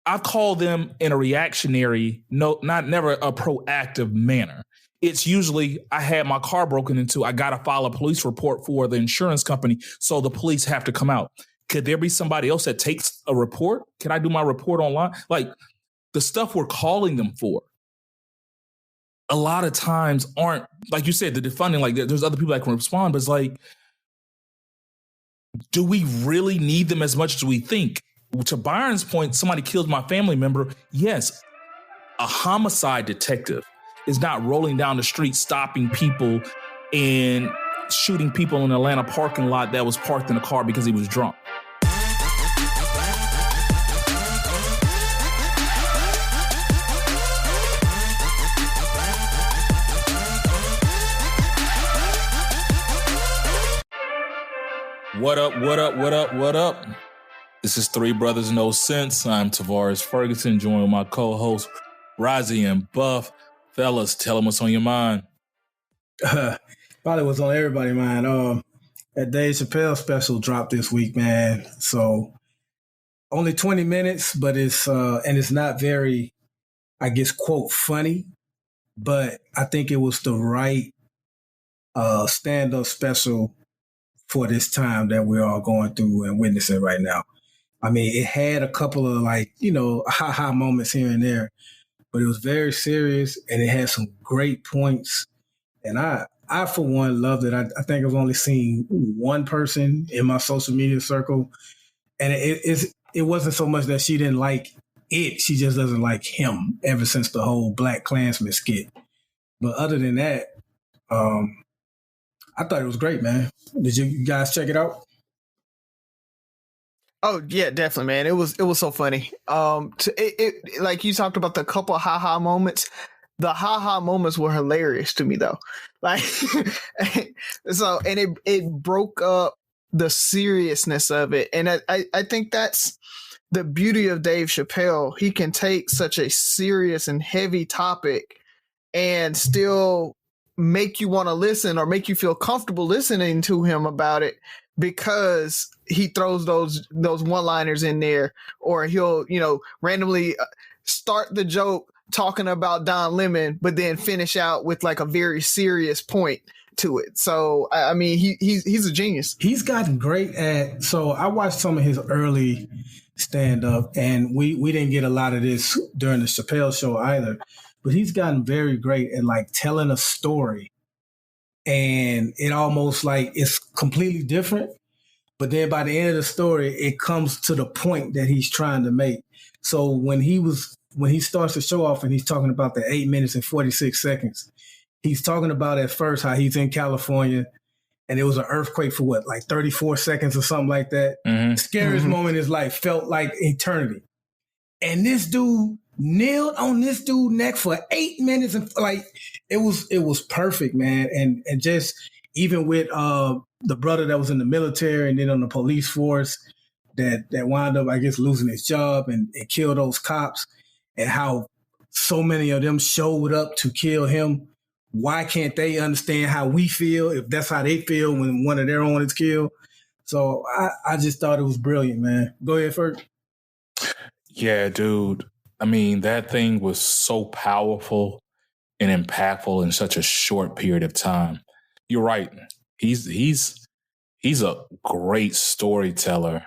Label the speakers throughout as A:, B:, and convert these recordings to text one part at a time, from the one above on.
A: I call them in a reactionary, never a proactive manner. It's usually I had my car broken into. I got to file a police report for the insurance company. So the police have to come out. Could there be somebody else that takes a report? Can I do my report online? Like the stuff we're calling them for a lot of times aren't, like you said, the defunding, like there's other people that can respond, but it's like, do we really need them as much as we think? To Byron's point, somebody killed my family member. Yes, a homicide detective is not rolling down the street, stopping people and shooting people in an Atlanta parking lot that was parked in a car because he was drunk. What up? This is Three Brothers No Sense. I'm Tavares Ferguson, joined with my co-host Razi and Buff. Fellas, tell them what's on your mind.
B: Probably what's on everybody's mind. That Dave Chapelle special dropped this week, man. So only 20 minutes, but it's not very, I guess, quote, funny. But I think it was the right stand-up special for this time that we're all going through and witnessing right now. I mean, it had a couple of ha-ha moments here and there, but it was very serious and it had some great points. And I for one, loved it. I think I've only seen one person in my social media circle, and it wasn't so much that she didn't like it. She just doesn't like him ever since the whole Black Klansman skit. But other than that, I thought it was great, man. Did you guys check it out?
C: Oh yeah, definitely, man. It was so funny. Like you talked about the couple of ha-ha moments. The ha-ha moments were hilarious to me though. Like so, and it broke up the seriousness of it. And I think that's the beauty of Dave Chapelle. He can take such a serious and heavy topic and still make you want to listen or make you feel comfortable listening to him about it, because he throws those one-liners in there, or he'll, randomly start the joke talking about Don Lemon, but then finish out with like a very serious point to it. So, I mean, he's a genius.
B: He's gotten great at, so I watched some of his early stand-up, and we didn't get a lot of this during the Chappelle show either, but he's gotten very great at like telling a story, and it almost like it's completely different. But then by the end of the story, it comes to the point that he's trying to make. So when he starts to show off and he's talking about the 8 minutes and 46 seconds, he's talking about at first how he's in California and it was an earthquake for 34 seconds or something like that. Mm-hmm. The scariest moment in his life felt like eternity. And this dude kneeled on this dude's neck for 8 minutes, and it was perfect, man. And just even with the brother that was in the military and then on the police force that wound up, I guess, losing his job and killed those cops, and how so many of them showed up to kill him. Why can't they understand how we feel if that's how they feel when one of their own is killed? So I just thought it was brilliant, man. Go ahead, Ferg.
A: Yeah, dude. I mean, that thing was so powerful and impactful in such a short period of time. You're right. He's a great storyteller,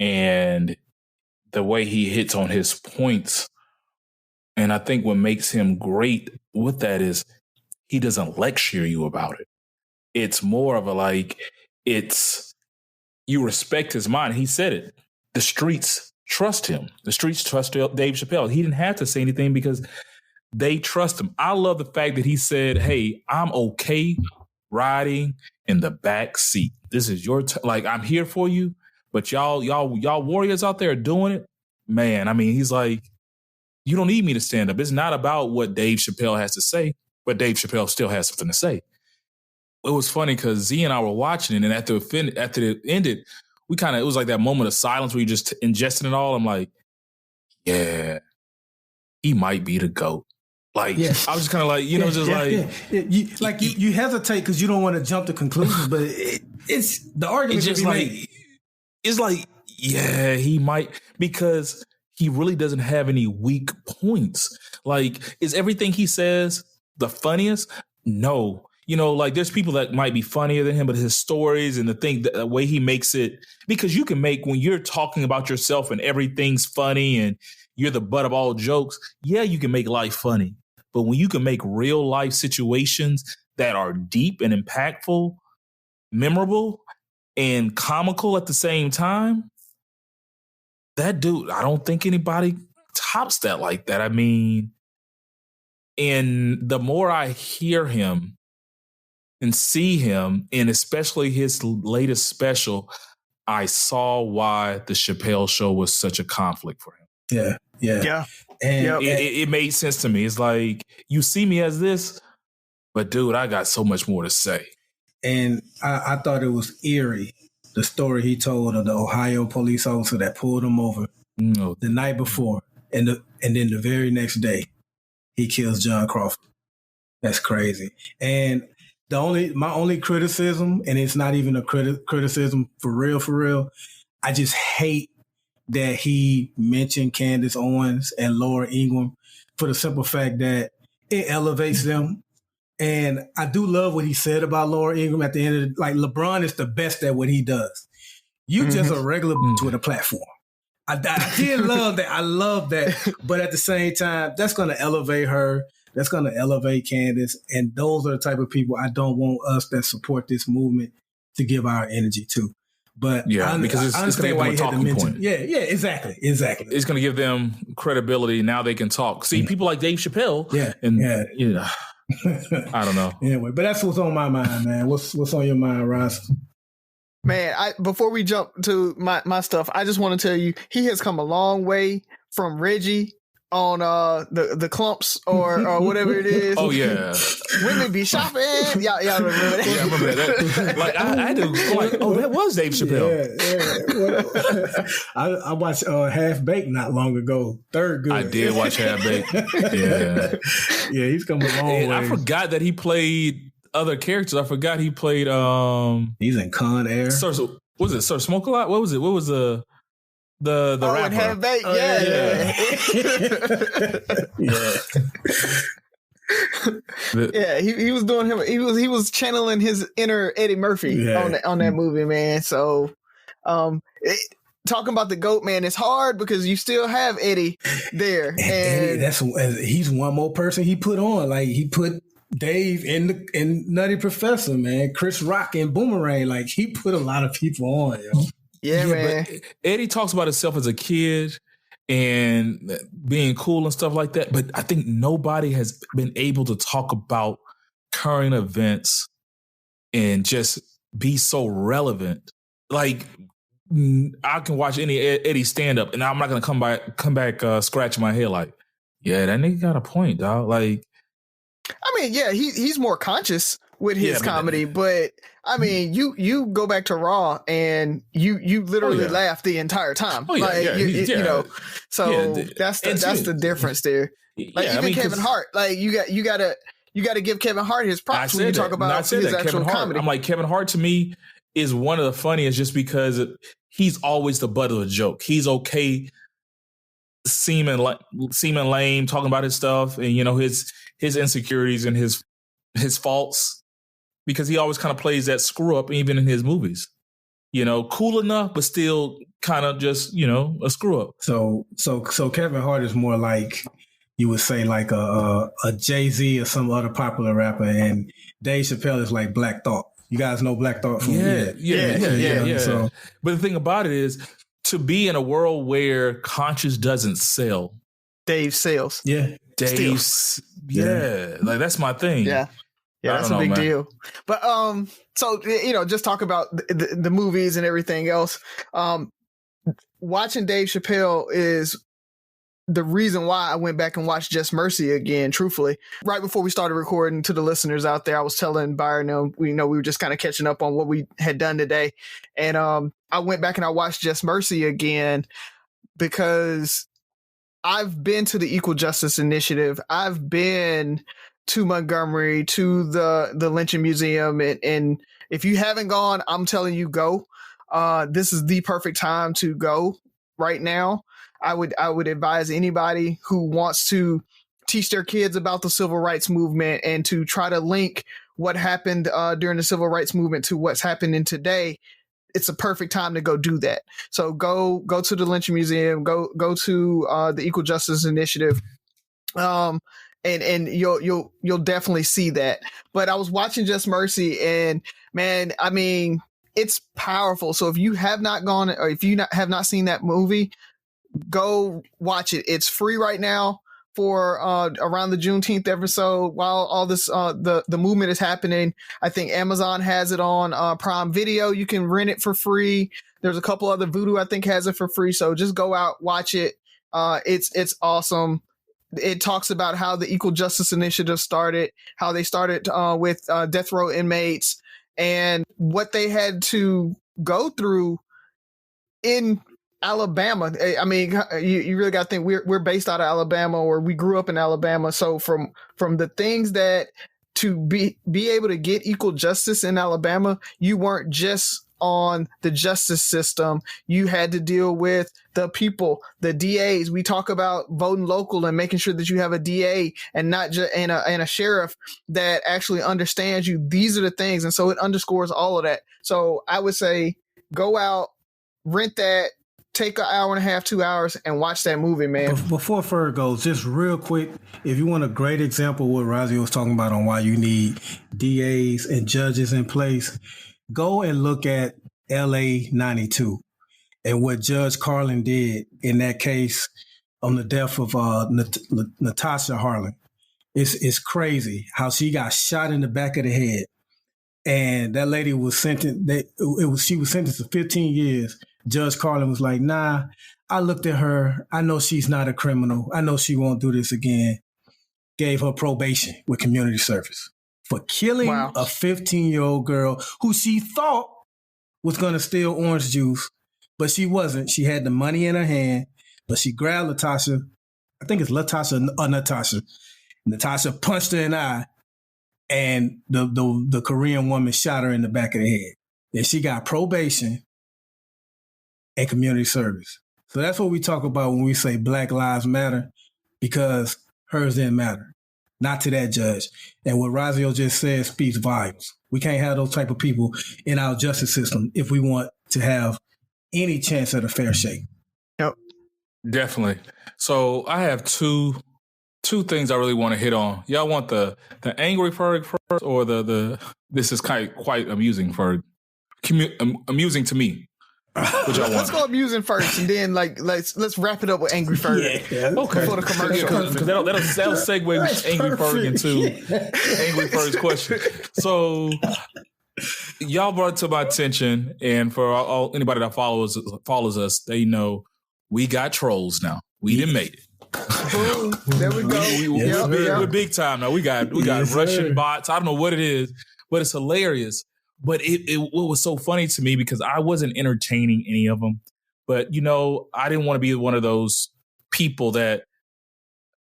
A: and the way he hits on his points. And I think what makes him great with that is he doesn't lecture you about it. It's more of you respect his mind. He said it. The streets trust him. The streets trust Dave Chapelle. He didn't have to say anything because they trust him. I love the fact that he said, hey, I'm okay riding in the back seat. This is your I'm here for you, but y'all warriors out there are doing it. Man, I mean, he's like, you don't need me to stand up. It's not about what Dave Chapelle has to say, but Dave Chapelle still has something to say. It was funny because Z and I were watching it, and after it ended, it was like that moment of silence where you just ingesting it all. I'm like, yeah, he might be the GOAT. I was just kind of you
B: hesitate because you don't want to jump to conclusions, but it's the argument.
A: It's just he might, because he really doesn't have any weak points. Like, is everything he says the funniest? No. You know, like there's people that might be funnier than him, but his stories and the way he makes it, because you can make, when you're talking about yourself and everything's funny and you're the butt of all jokes, yeah, you can make life funny. But when you can make real life situations that are deep and impactful, memorable, and comical at the same time, that dude, I don't think anybody tops that like that. I mean, and the more I hear him and see him, and especially his latest special, I saw why the Chapelle Show was such a conflict for him.
B: Yeah.
A: And it made sense to me. It's like, you see me as this, but dude, I got so much more to say. And
B: I thought it was eerie, the story he told of the Ohio police officer that pulled him over the night before, and then the very next day, he kills John Crawford. That's crazy. And my only criticism, and it's not even a criticism for real, I just hate that he mentioned Candace Owens and Laura Ingraham for the simple fact that it elevates them. And I do love what he said about Laura Ingraham at the end of like, LeBron is the best at what he does. You just a regular bitch with a platform. I did love that. I love that. But at the same time, that's going to elevate her. That's going to elevate Candace. And those are the type of people I don't want us that support this movement to give our energy to. But
A: yeah, because it's going to give them a talking point.
B: Yeah, exactly. It's
A: going to give them credibility. Now they can talk. See, people like Dave Chapelle. I don't know.
B: Anyway, but that's what's on my mind, man. What's on your mind, Roz?
C: Man, before we jump to my stuff, I just want to tell you, he has come a long way from Reggie on the clumps or whatever it is.
A: Oh yeah,
C: women be shopping. Y'all remember that?
A: Yeah, I remember that. Like I do. Like, oh, that was Dave Chapelle.
B: Yeah. I watched Half Baked not long ago. Third good.
A: I did watch Half Baked.
B: Yeah, he's come a long way.
A: I forgot that he played other characters. I forgot he played.
B: He's in Con Air.
A: Was it Sir Smoke a Lot? What was it? What was the rapper?
C: And Half Baked. Yeah. He was doing him. He was channeling his inner Eddie Murphy on that movie, man. So, talking about the GOAT, man, it's hard because you still have Eddie there, and
B: Eddie, he's one more person he put on. Like he put Dave in Nutty Professor, man. Chris Rock and Boomerang. Like he put a lot of people on. Yo.
C: Yeah, man.
A: But Eddie talks about himself as a kid and being cool and stuff like that. But I think nobody has been able to talk about current events and just be so relevant. Like I can watch any Eddie stand up and I'm not going to come back scratching my head like, yeah, that nigga got a point, dog. Like,
C: I mean, yeah, he's more conscious with his comedy, but I mean, you go back to Raw and you literally laugh the entire time.
A: Oh, yeah,
C: you know, so that's the difference there. Like even Kevin Hart, like you got to give Kevin Hart his props when you talk about his actual comedy.
A: I'm like, Kevin Hart to me is one of the funniest just because he's always the butt of a joke. He's okay seeming lame, talking about his stuff and, you know, his insecurities and his faults, because he always kind of plays that screw up even in his movies. You know, cool enough, but still kind of just, you know, a screw up.
B: So Kevin Hart is more like, you would say like a Jay-Z or some other popular rapper, and Dave Chapelle is like Black Thought. You guys know Black Thought from
A: yeah. So, but the thing about it is, to be in a world where conscious doesn't sell,
C: Dave sells.
B: Yeah,
A: Dave's. Yeah, like that's my thing.
C: Yeah, that's a big deal. But so you know, just talk about the movies and everything else. Watching Dave Chapelle is the reason why I went back and watched Just Mercy again, truthfully. Right before we started recording, to the listeners out there, I was telling Byron, we were just kind of catching up on what we had done today. And I went back and I watched Just Mercy again because I've been to the Equal Justice Initiative. I've been to Montgomery, to the Lynching Museum. And if you haven't gone, I'm telling you, go. This is the perfect time to go right now. I would advise anybody who wants to teach their kids about the civil rights movement and to try to link what happened during the civil rights movement to what's happening today. It's a perfect time to go do that. So go to the Lynching Museum, go to the Equal Justice Initiative. And you'll definitely see that. But I was watching Just Mercy, and man, I mean, it's powerful. So if you have not gone, or if you have not seen that movie, go watch it. It's free right now for around the Juneteenth episode. While all this the movement is happening, I think Amazon has it on Prime Video. You can rent it for free. There's a couple other Vudu I think has it for free. So just go out, watch it. It's awesome. It talks about how the Equal Justice Initiative started, how they started with death row inmates, and what they had to go through in Alabama. I mean, you really got to think we're based out of Alabama, or we grew up in Alabama. So from the things that to be able to get equal justice in Alabama, you weren't just on the justice system. You had to deal with the people, the DAs. We talk about voting local and making sure that you have a DA and not just and a sheriff that actually understands you. These are the things, and so it underscores all of that. So I would say go out, rent that, take an hour and a half, 2 hours, and watch that movie, man.
B: Before Ferg goes, just real quick, if you want a great example of what Razi was talking about on why you need DAs and judges in place, go and look at LA 92 and what Judge Carlin did in that case on the death of Natasha Harlan. It's crazy how she got shot in the back of the head, and that lady was sentenced. She was sentenced to 15 years. Judge Carlin was like, "Nah, I looked at her. I know she's not a criminal. I know she won't do this again." Gave her probation with community service for killing a 15-year-old girl who she thought was going to steal orange juice, but she wasn't. She had the money in her hand, but she grabbed Latasha. I think it's Latasha or Natasha. Natasha punched her in the eye, and the Korean woman shot her in the back of the head. And she got probation and community service. So that's what we talk about when we say Black Lives Matter, because hers didn't matter. Not to that judge. And what Razio just said speaks volumes. We can't have those type of people in our justice system if we want to have any chance at a fair shake.
C: Yep.
A: Definitely. So I have two things I really want to hit on. Y'all want the angry Ferg first, or the this is quite amusing Ferg? Amusing to me. Which I want.
C: Let's go amusing first, and then let's wrap it up with angry Ferg.
A: Yeah. Okay. Before the commercial, because that'll segue angry Ferg into angry Ferg's question. So y'all brought it to my attention, and for anybody that follows us, they know we got trolls now. We didn't make it.
C: Boom. There we go.
A: We're big time now. We got Russian bots. I don't know what it is, but it's hilarious. But it was so funny to me because I wasn't entertaining any of them. But, I didn't want to be one of those people that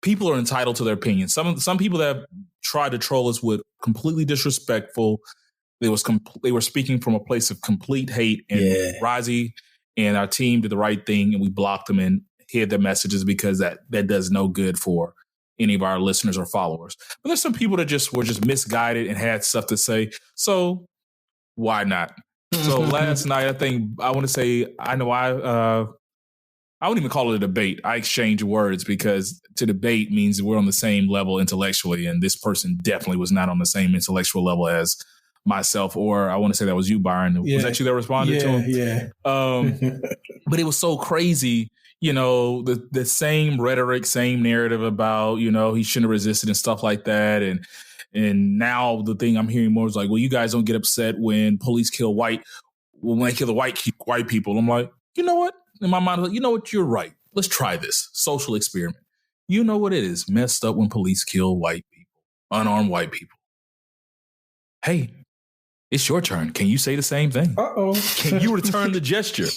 A: people are entitled to their opinions. Some people that tried to troll us were completely disrespectful. They were speaking from a place of complete hate. And Razi and our team did the right thing, and we blocked them and hid their messages because that does no good for any of our listeners or followers. But there's some people that were just misguided and had stuff to say. So why not? So last night, I wouldn't even call it a debate. I exchange words because to debate means we're on the same level intellectually. And this person definitely was not on the same intellectual level as myself, or I want to say that was you, Byron. Was that you that responded to him?
B: Yeah.
A: But it was so crazy, the same rhetoric, same narrative about, he shouldn't have resisted and stuff like that. And now the thing I'm hearing more is like, well, you guys don't get upset when police kill when they kill the white people. I'm like, you know what? In my mind, you know what? You're right. Let's try this social experiment. You know what it is? Messed up when police kill white people, unarmed white people. Hey, it's your turn. Can you say the same thing?
B: Uh-oh.
A: Can you return the gesture?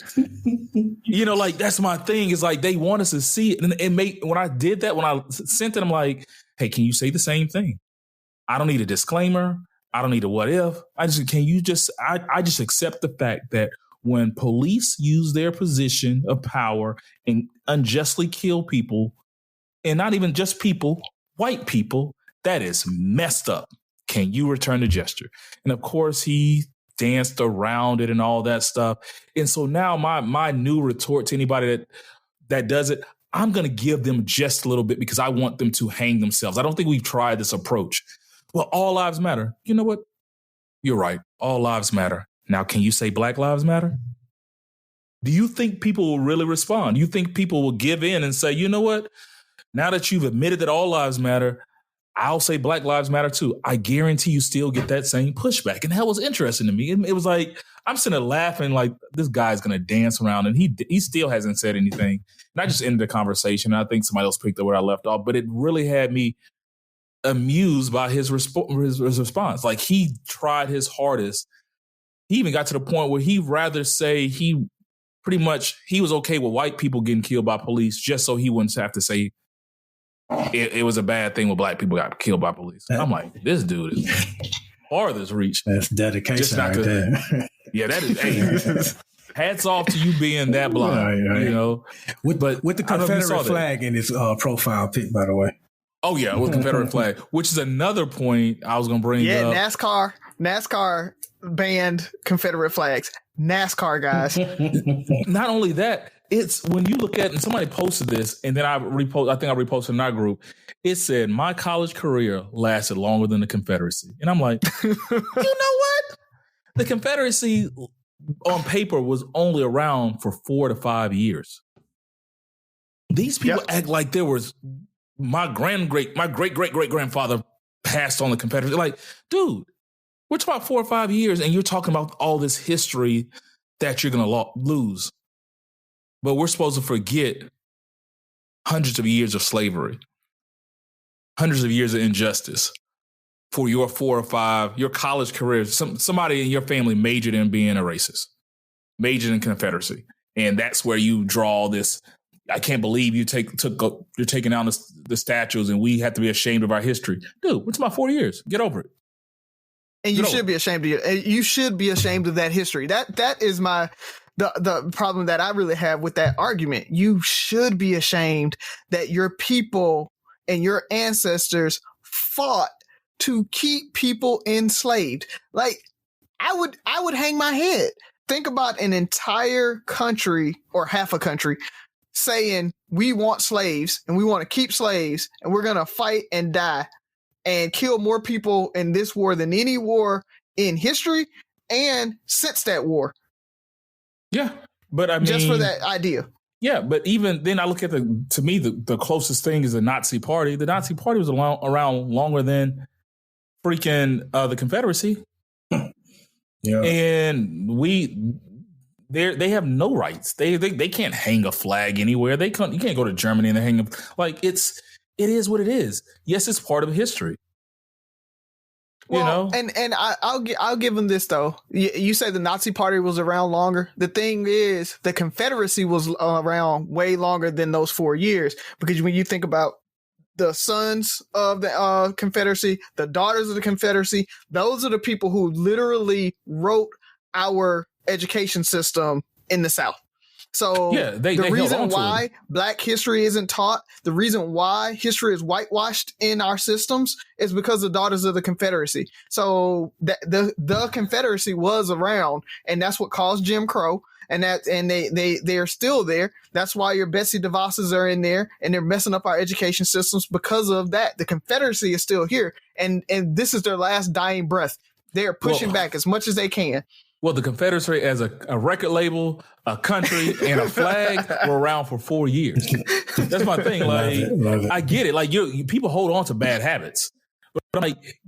A: That's my thing. Is like they want us to see it. And when I did that, when I sent it, I'm like, hey, can you say the same thing? I don't need a disclaimer. I don't need a what if. I just accept the fact that when police use their position of power and unjustly kill people, and not even just people, white people, that is messed up. Can you return the gesture? And of course, he danced around it and all that stuff. And so now my new retort to anybody that does it, I'm going to give them just a little bit because I want them to hang themselves. I don't think we've tried this approach. Well, all lives matter. You know what? You're right. All lives matter. Now, can you say Black Lives Matter? Do you think people will really respond? Do you think people will give in and say, you know what? Now that you've admitted that all lives matter, I'll say Black Lives Matter too. I guarantee you still get that same pushback. And that was interesting to me. It was like, I'm sitting there laughing like this guy's going to dance around, and he still hasn't said anything. And I just ended the conversation. I think somebody else picked up where I left off, but it really had me amused by his response. Like, he tried his hardest. He even got to the point where he'd rather say he was okay with white people getting killed by police just so he wouldn't have to say it was a bad thing when Black people got killed by police. I'm like, this dude is farthest reach.
B: That's dedication right there.
A: Yeah, that is. Hey, hats off to you being that blind. Right. You know,
B: with the Confederate flag in his profile pic, by the way.
A: Oh yeah, with Confederate flag, which is another point I was going to bring up.
C: Yeah, NASCAR banned Confederate flags. NASCAR guys.
A: Not only that, it's when you look at, and somebody posted this, and then I think I reposted in our group. It said, my college career lasted longer than the Confederacy. And I'm like, you know what? The Confederacy on paper was only around for 4 to 5 years. These people act like there was my great-great-great-grandfather passed on the Confederacy. Like, dude, we're talking about 4 or 5 years, and you're talking about all this history that you're going to lose. But we're supposed to forget hundreds of years of slavery, hundreds of years of injustice for your 4 or 5, your college career. Somebody in your family majored in being a racist, majored in Confederacy. And that's where you draw this. I can't believe you're taking down the statues and we have to be ashamed of our history. Dude, what's my 4 years? Get over it.
C: And you should be ashamed of you should be ashamed of that history. That is the problem that I really have with that argument. You should be ashamed that your people and your ancestors fought to keep people enslaved. Like, I would hang my head. Think about an entire country or half a country saying we want slaves and we want to keep slaves and we're going to fight and die and kill more people in this war than any war in history and since that war.
A: Yeah, but I mean,
C: just for that idea.
A: Yeah, but even then, I look at to me, the closest thing is the Nazi Party. The Nazi Party was around longer than freaking the Confederacy. Yeah, and they have no rights. They can't hang a flag anywhere. You can't go to Germany and hang it is what it is. Yes, it's part of history.
C: Well, you know? and I'll give them this though. You say the Nazi Party was around longer. The thing is, the Confederacy was around way longer than those 4 years. Because when you think about the sons of the Confederacy, the daughters of the Confederacy, those are the people who literally wrote our education system in the South. So the reason why Black history isn't taught, the reason why history is whitewashed in our systems is because the daughters of the Confederacy. So the Confederacy was around, and that's what caused Jim Crow. And they are still there. That's why your Betsy DeVosses are in there, and they're messing up our education systems because of that. The Confederacy is still here, and this is their last dying breath. They're pushing back as much as they can.
A: Well, the Confederacy as a record label, a country, and a flag were around for 4 years. That's my thing. Like, love it. I get it. Like, people hold on to bad habits, but I'm like,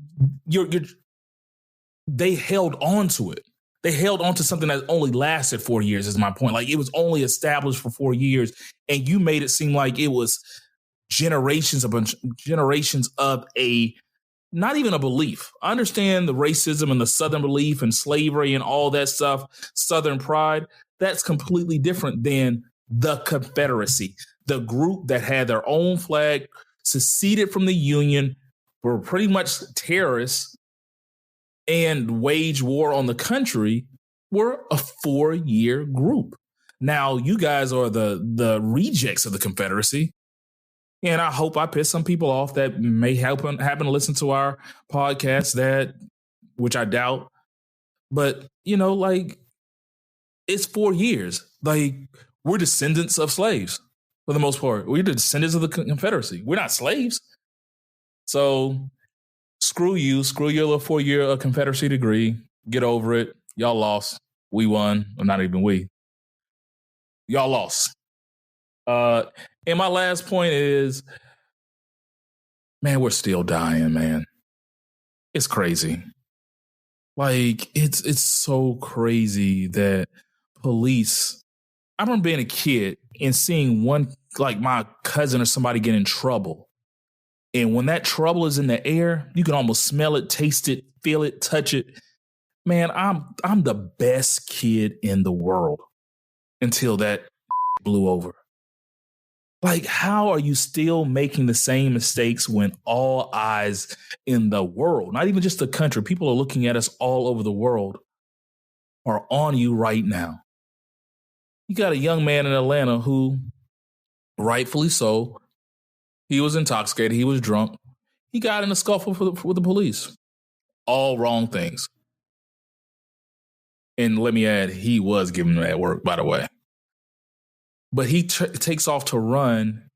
A: they held on to it. They held on to something that only lasted 4 years. Is my point. Like, it was only established for 4 years, and you made it seem like it was generations of a. Not even a belief. I understand the racism and the Southern belief and slavery and all that stuff, Southern pride. That's completely different than the Confederacy, the group that had their own flag, seceded from the Union, were pretty much terrorists, and waged war on the country we're a 4-year group. Now, you guys are the rejects of the Confederacy. And I hope I piss some people off that may happen to listen to our podcast, which I doubt. But, it's 4 years. Like, we're descendants of slaves for the most part. We're the descendants of the Confederacy. We're not slaves. So screw you. Screw your little 4-year Confederacy degree. Get over it. Y'all lost. We won. Well, not even we. Y'all lost. And my last point is, man, we're still dying, man. It's crazy. Like, it's so crazy that police, I remember being a kid and seeing my cousin or somebody get in trouble. And when that trouble is in the air, you can almost smell it, taste it, feel it, touch it. Man, I'm the best kid in the world until that blew over. Like, how are you still making the same mistakes when all eyes in the world, not even just the country, people are looking at us all over the world, are on you right now? You got a young man in Atlanta who, rightfully so, he was intoxicated, he was drunk, he got in a scuffle with the police. All wrong things. And let me add, he was giving them that work, by the way. But he takes off to run,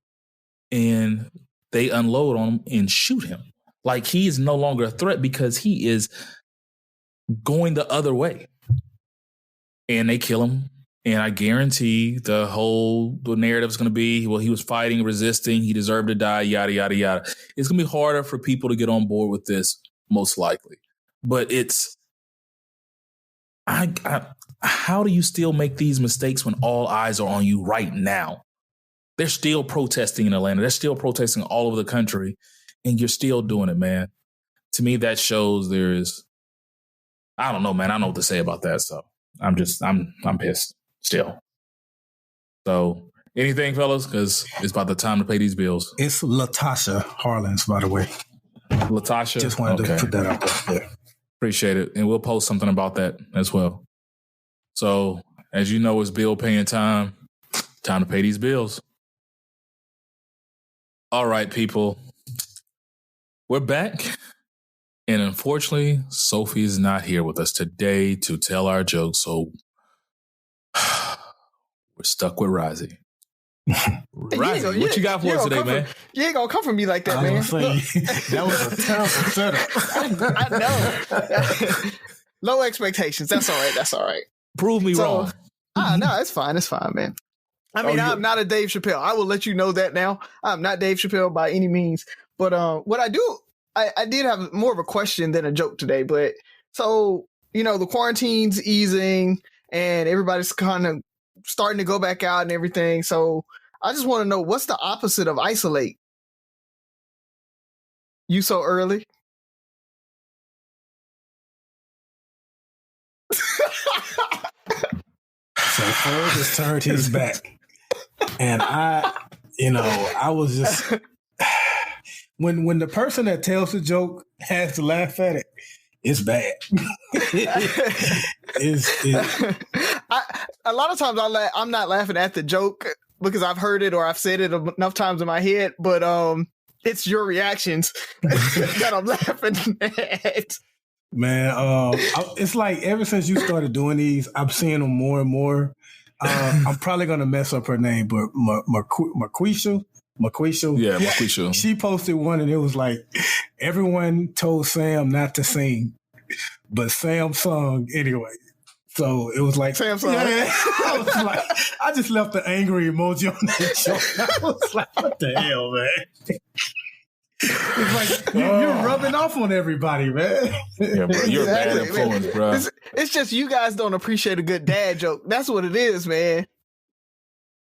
A: and they unload on him and shoot him. Like, he is no longer a threat because he is going the other way. And they kill him. And I guarantee the narrative is going to be, well, he was fighting, resisting, he deserved to die, yada, yada, yada. It's going to be harder for people to get on board with this, most likely. But how do you still make these mistakes when all eyes are on you right now? They're still protesting in Atlanta. They're still protesting all over the country, and you're still doing it, man. To me, that shows I don't know, man. I don't know what to say about that. So I'm pissed still. So anything, fellas? Because it's about the time to pay these bills.
B: It's Latasha Harlins, by the way.
A: Latasha?
B: Just wanted to put that out there. Yeah.
A: Appreciate it. And we'll post something about that as well. So, as you know, it's bill paying time. Time to pay these bills. All right, people. We're back. And unfortunately, Sophie is not here with us today to tell our jokes. So, we're stuck with Razi. Razi, what you got for us today, man?
C: You ain't gonna come for me like that, man.
B: That was a terrible setup.
C: I know. Low expectations. That's all right.
A: Prove me wrong.
C: No, it's fine, man. I mean, I'm not a Dave Chapelle. I will let you know that now. I'm not Dave Chapelle by any means. But what I do, I did have more of a question than a joke today. But so, the quarantine's easing and everybody's kind of starting to go back out and everything. So I just want to know, what's the opposite of isolate? You so early?
B: So Ferg has turned his back. And I was just, when the person that tells the joke has to laugh at it, it's bad.
C: A lot of times I'm not laughing at the joke because I've heard it or I've said it enough times in my head, but it's your reactions that I'm laughing at. Man,
B: it's like ever since you started doing these, I'm seeing them more and more. I'm probably going to mess up her name, but Marquisha.
A: Yeah, Marquisha.
B: She posted one and it was like, everyone told Sam not to sing, but Sam sung anyway. So it was like,
C: Sam sung.
B: Yeah, I just left the angry emoji on that joke. I was like, what the hell, man? It's like you're rubbing off on everybody, man.
A: Yeah, bro, you're a bad influence, bro.
C: It's just you guys don't appreciate a good dad joke. That's what it is, man.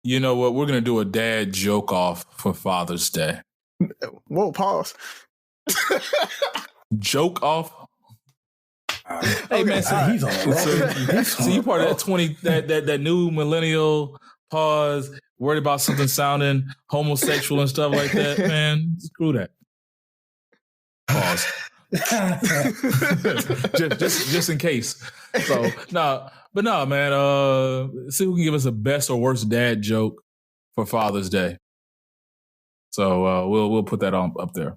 A: You know what? We're gonna do a dad joke off for Father's Day.
C: Whoa, pause.
A: Joke off.
B: Hey man, so he's on.
A: So you part of that new millennial pause, worried about something sounding homosexual and stuff like that. Man, screw that. Pause. just in case. So But no, man. See who can give us a best or worst dad joke for Father's Day. So we'll put that on up there.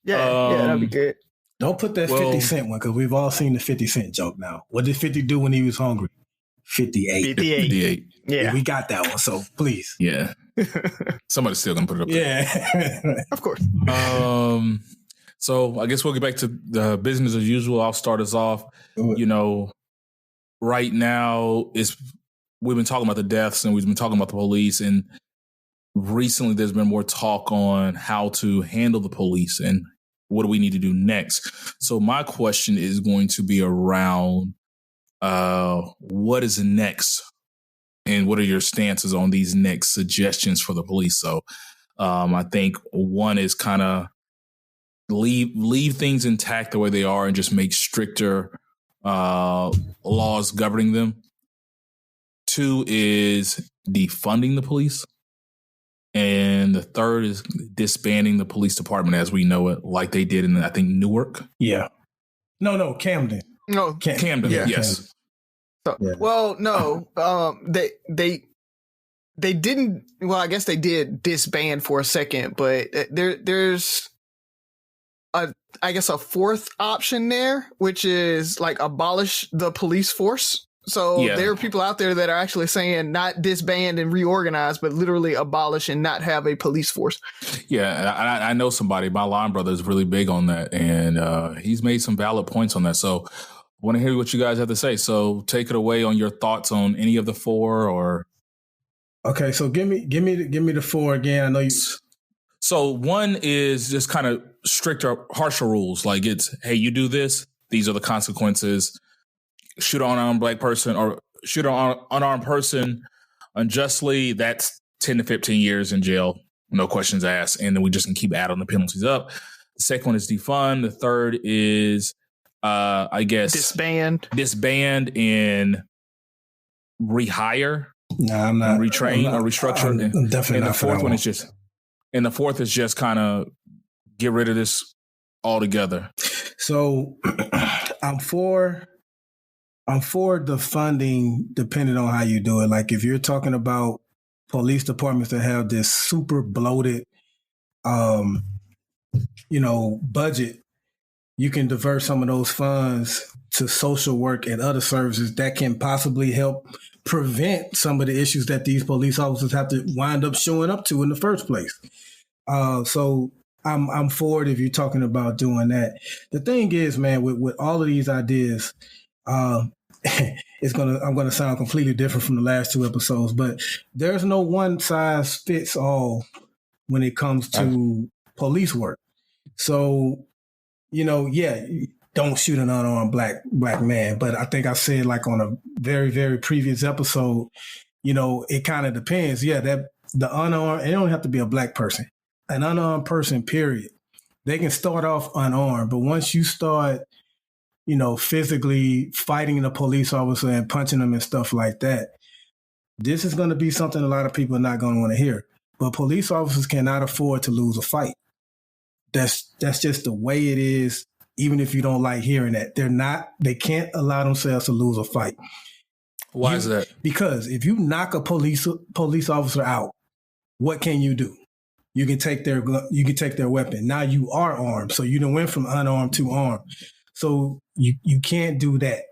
C: Yeah, that'd be good.
B: Don't put that 50 Cent one because we've all seen the 50 Cent joke now. What did 50 do when he was hungry? 58.
C: Yeah.
B: We got that one, so please.
A: Yeah. Somebody's still going to put it up there.
B: Yeah.
C: Of course.
A: So I guess we'll get back to the business as usual. I'll start us off. Right now, we've been talking about the deaths and we've been talking about the police, and recently there's been more talk on how to handle the police and what do we need to do next. So my question is going to be around what is next and what are your stances on these next suggestions for the police? So I think one is kind of leave things intact the way they are and just make stricter laws governing them. Two is defunding the police. And the third is disbanding the police department as we know it, like they did in, I think, Newark.
B: Yeah. No, Camden.
C: No,
A: Camden.
C: Yeah.
A: Yes.
C: So, well, no, they didn't. Well, I guess they did disband for a second, but there's I guess a fourth option there, which is like abolish the police force. So there are people out there that are actually saying not disband and reorganize, but literally abolish and not have a police force.
A: Yeah, I know somebody. My line brother is really big on that, and he's made some valid points on that. So I want to hear what you guys have to say. So take it away on your thoughts on any of the four, or
B: okay. So give me the four again. I know you.
A: So one is just kind of stricter, harsher rules. Like it's, hey, you do this, these are the consequences. Shoot an unarmed black person or shoot an unarmed person unjustly, that's 10 to 15 years in jail, no questions asked. And then we just can keep adding the penalties up. The second one is defund. The third is, I guess, disband and rehire.
B: No, I'm not.
A: Retrain or restructure.
B: I'm definitely
A: and
B: not.
A: The fourth one is just, and the fourth is just kind of get rid of this altogether.
B: So I'm for the funding, depending on how you do it. Like if you're talking about police departments that have this super bloated, budget, you can divert some of those funds to social work and other services that can possibly help prevent some of the issues that these police officers have to wind up showing up to in the first place. So I'm for it if you're talking about doing that. The thing is, man, with all of these ideas, I'm gonna sound completely different from the last two episodes, but there's no one size fits all when it comes to police work. So, don't shoot an unarmed black man. But I think I said, like on a very, very previous episode, it kind of depends. Yeah, that the unarmed, it don't have to be a black person. An unarmed person, period. They can start off unarmed, but once you start, physically fighting the police officer and punching them and stuff like that, this is going to be something a lot of people are not going to want to hear. But police officers cannot afford to lose a fight. That's just the way it is. Even if you don't like hearing that, they can't allow themselves to lose a fight.
A: Why is that?
B: Because if you knock a police officer out, what can you do? You can take their weapon. Now you are armed. So you done went from unarmed to armed. So you can't do that.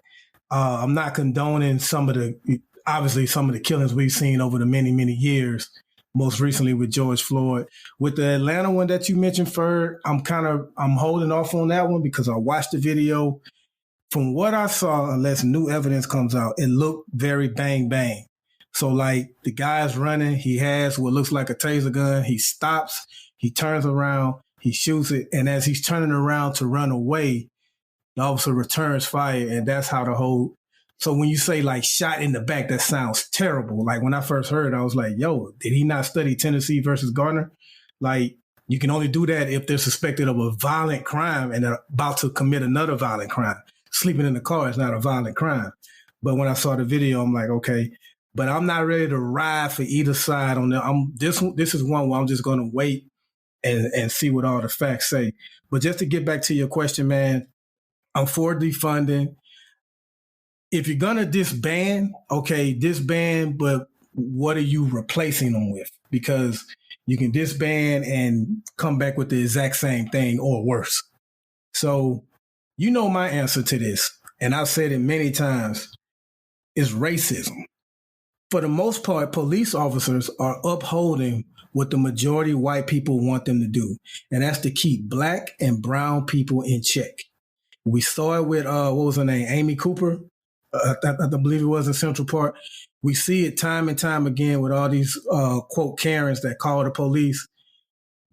B: I'm not condoning some of the killings we've seen over the many, many years, most recently with George Floyd. With the Atlanta one that you mentioned, Ferg, I'm holding off on that one because I watched the video. From what I saw, unless new evidence comes out, it looked very bang, bang. So like the guy's running, he has what looks like a taser gun. He stops, he turns around, he shoots it. And as he's turning around to run away, the officer returns fire. And that's how so when you say like shot in the back, that sounds terrible. Like when I first heard it, I was like, yo, did he not study Tennessee versus Garner? Like you can only do that if they're suspected of a violent crime and they're about to commit another violent crime. Sleeping in the car is not a violent crime. But when I saw the video, I'm like, okay, but I'm not ready to ride for either side on that. This is one where I'm just going to wait and see what all the facts say. But just to get back to your question, man, I'm for defunding. if you're gonna disband, okay, disband, but what are you replacing them with? Because you can disband and come back with the exact same thing or worse. So you know my answer to this, and I've said it many times, is racism. For the most part, police officers are upholding what the majority white people want them to do, and that's to keep black and brown people in check. We saw it with, what was her name, Amy Cooper? I believe it was in Central Park. We see it time and time again with all these, quote, Karens that call the police.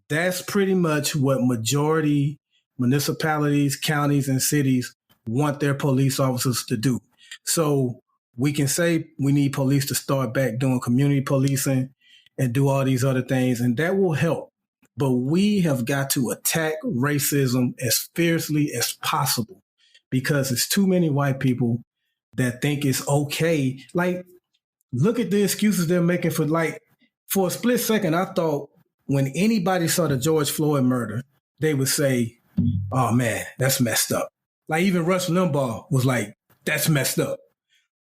B: That's pretty much what majority municipalities, counties, and cities want their police officers to do. So we can say we need police to start back doing community policing and do all these other things, and that will help. But we have got to attack racism as fiercely as possible because it's too many white people that think it's okay. Like, look at the excuses they're making for a split second, I thought when anybody saw the George Floyd murder, they would say, oh man, that's messed up. Like even Rush Limbaugh was like, that's messed up.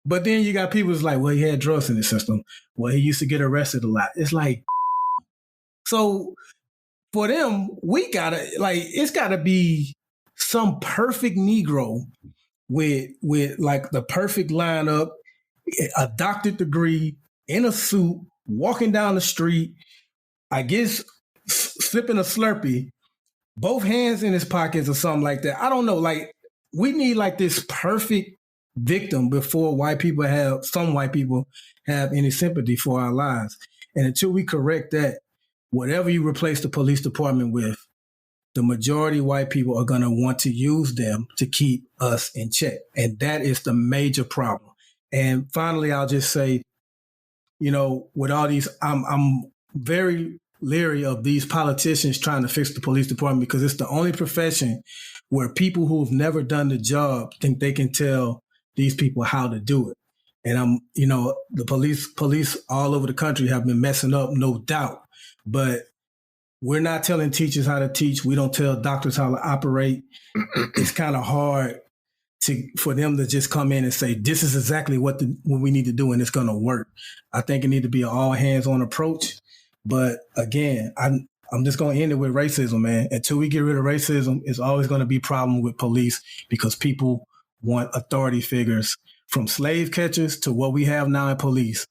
B: But then you got people who's like, well, he had drugs in his system. Well, he used to get arrested a lot. It's like, so for them, it's gotta be some perfect Negro with like the perfect lineup, a doctorate degree, in a suit, walking down the street, I guess sipping a Slurpee, both hands in his pockets or something like that. I don't know. Like, we need like this perfect victim before some white people have any sympathy for our lives. And until we correct that, whatever you replace the police department with, the majority white people are going to want to use them to keep us in check. And that is the major problem. And finally, I'll just say, with all these, I'm very leery of these politicians trying to fix the police department because it's the only profession where people who have never done the job think they can tell these people how to do it. And the police all over the country have been messing up, no doubt. But we're not telling teachers how to teach. We don't tell doctors how to operate. It's kind of hard for them to just come in and say, this is exactly what we need to do and it's going to work. I think it needs to be an all hands on approach. But again, I'm just going to end it with racism, man. Until we get rid of racism, it's always going to be a problem with police because people want authority figures from slave catchers to what we have now in police.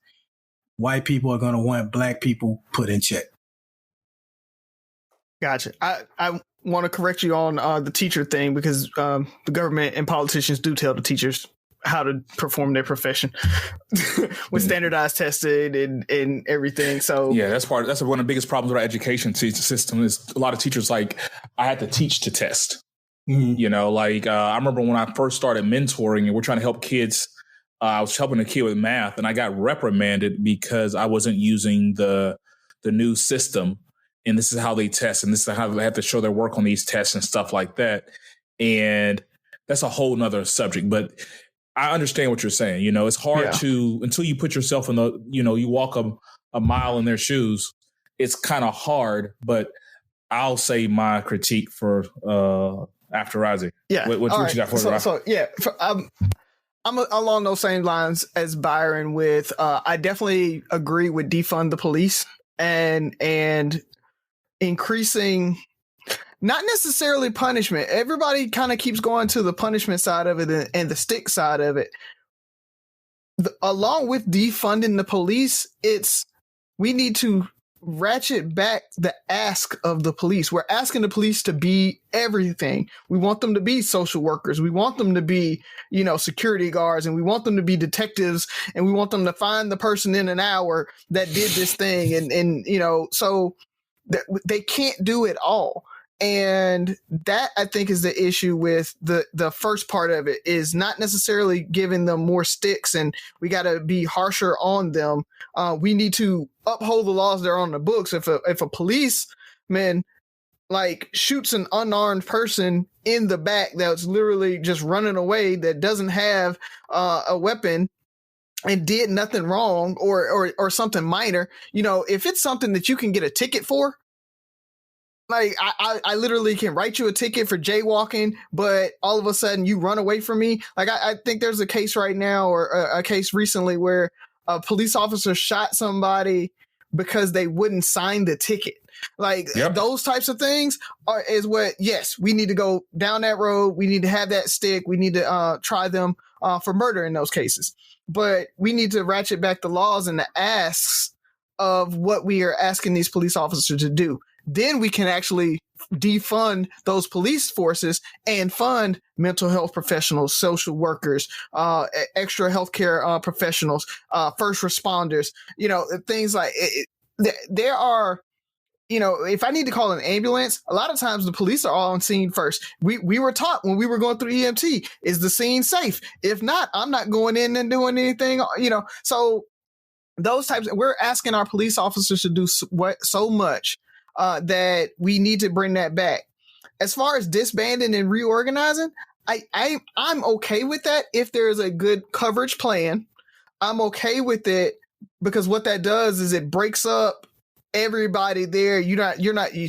B: White people are going to want black people put in check.
C: Gotcha. I want to correct you on the teacher thing because the government and politicians do tell the teachers how to perform their profession with standardized testing and everything. So
A: yeah, that's one of the biggest problems with our education system is a lot of teachers like, I had to teach to test. Mm-hmm. I remember when I first started mentoring and we're trying to help kids. I was helping a kid with math and I got reprimanded because I wasn't using the new system. And this is how they test. And this is how they have to show their work on these tests and stuff like that. And that's a whole nother subject. But I understand what you're saying. It's hard to, until you put yourself in you walk a mile in their shoes, it's kind of hard. But I'll say my critique for after Razi.
C: Yeah.
A: What you got for
C: I'm along those same lines as Byron with, I definitely agree with defund the police and increasing, not necessarily punishment. Everybody kind of keeps going to the punishment side of it and the stick side of it. Along with defunding the police, we need to ratchet back the ask of the police. We're asking the police to be everything. We want them to be social workers. We want them to be, security guards, and we want them to be detectives, and we want them to find the person in an hour that did this thing. And so they can't do it all. And that, I think, is the issue with the first part of it, is not necessarily giving them more sticks and we got to be harsher on them. We need to uphold the laws that are on the books. If a policeman shoots an unarmed person in the back that's literally just running away, that doesn't have a weapon and did nothing wrong or something minor, if it's something that you can get a ticket for, Like I literally can write you a ticket for jaywalking, but all of a sudden you run away from me. Like I think there's a case right now, or a case recently, where a police officer shot somebody because they wouldn't sign the ticket. Like those types of things is what, yes, we need to go down that road. We need to have that stick. We need to try them for murder in those cases. But we need to ratchet back the laws and the asks of what we are asking these police officers to do. Then we can actually defund those police forces and fund mental health professionals, social workers, extra healthcare professionals, first responders, things like it. There are, if I need to call an ambulance, a lot of times the police are all on scene first. We were taught when we were going through EMT, is the scene safe? If not, I'm not going in and doing anything, so those types, we're asking our police officers to do so much that we need to bring that back. As far as disbanding and reorganizing, I'm okay with that if there is a good coverage plan. I'm okay with it because what that does is it breaks up everybody there.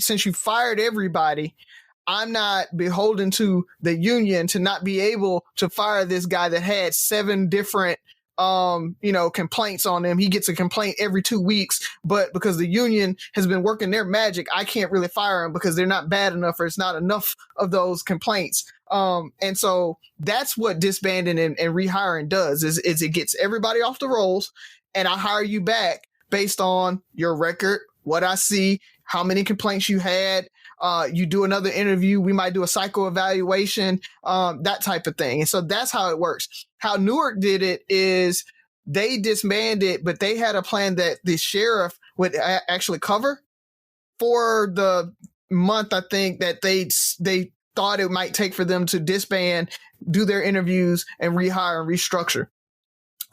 C: Since you fired everybody, I'm not beholden to the union to not be able to fire this guy that had 7 different complaints on him. He gets a complaint every 2 weeks, but because the union has been working their magic, I can't really fire him because they're not bad enough, or it's not enough of those complaints. And so that's what disbanding and rehiring does is it gets everybody off the rolls, and I hire you back based on your record, what I see, how many complaints you had. You do another interview. We might do a psycho evaluation, that type of thing. And so that's how it works. How Newark did it is they disbanded, but they had a plan that the sheriff would actually cover for the month. I think that they thought it might take for them to disband, do their interviews, and rehire and restructure.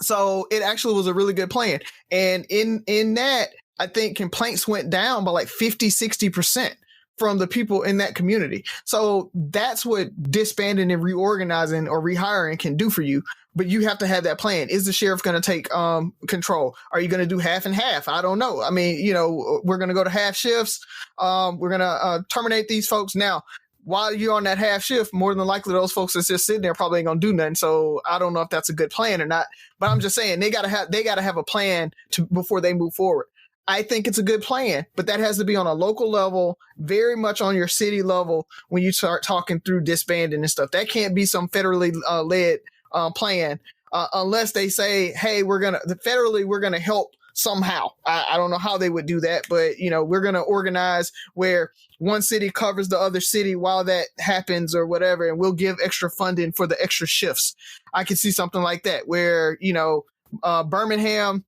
C: So it actually was a really good plan. And in that, I think complaints went down by like 50-60%. From the people in that community. So that's what disbanding and reorganizing or rehiring can do for you. But you have to have that plan. Is the sheriff going to take control? Are you going to do half and half? I don't know. I mean, we're going to go to half shifts. We're going to terminate these folks. Now, while you're on that half shift, more than likely those folks that's just sitting there probably ain't going to do nothing. So I don't know if that's a good plan or not. But I'm just saying they got to have a plan before they move forward. I think it's a good plan, but that has to be on a local level, very much on your city level when you start talking through disbanding and stuff. That can't be some federally led plan unless they say, hey, we're going to help somehow. I don't know how they would do that, but we're going to organize where one city covers the other city while that happens or whatever, and we'll give extra funding for the extra shifts. I could see something like that where, Birmingham,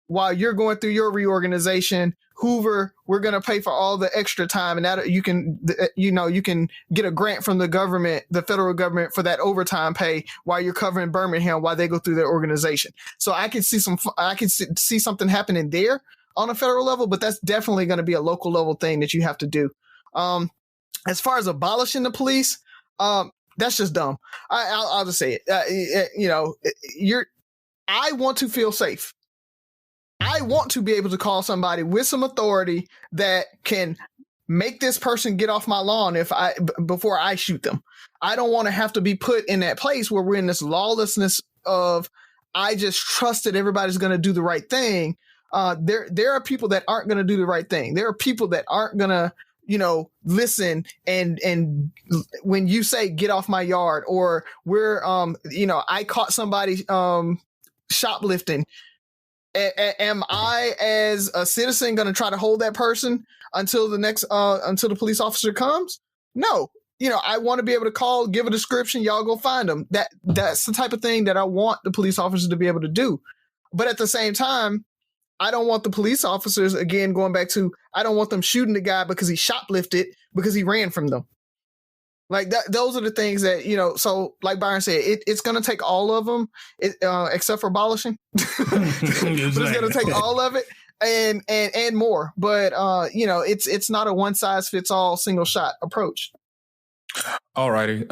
C: while you're going through your reorganization, Hoover, we're going to pay for all the extra time, and that you can get a grant from the government, the federal government, for that overtime pay while you're covering Birmingham while they go through their organization. So I can see something happening there on a federal level, but that's definitely going to be a local level thing that you have to do. As far as abolishing the police, that's just dumb. I'll just say it. I want to feel safe. I want to be able to call somebody with some authority that can make this person get off my lawn before I shoot them. I don't want to have to be put in that place where we're in this lawlessness of I just trust that everybody's going to do the right thing. There are people that aren't going to do the right thing. There are people that aren't going to listen and when you say get off my yard, or I caught somebody shoplifting. Am I, as a citizen, going to try to hold that person until the police officer comes? No. I want to be able to call, give a description, y'all go find them. That's the type of thing that I want the police officers to be able to do. But at the same time, I don't want the police officers, again, going back to, I don't want them shooting the guy because he shoplifted, because he ran from them. Like that, those are the things that, so like Byron said, it's going to take all of them, except for abolishing. But it's going to take all of it and more. But, it's not a one size fits all single shot approach.
A: All righty.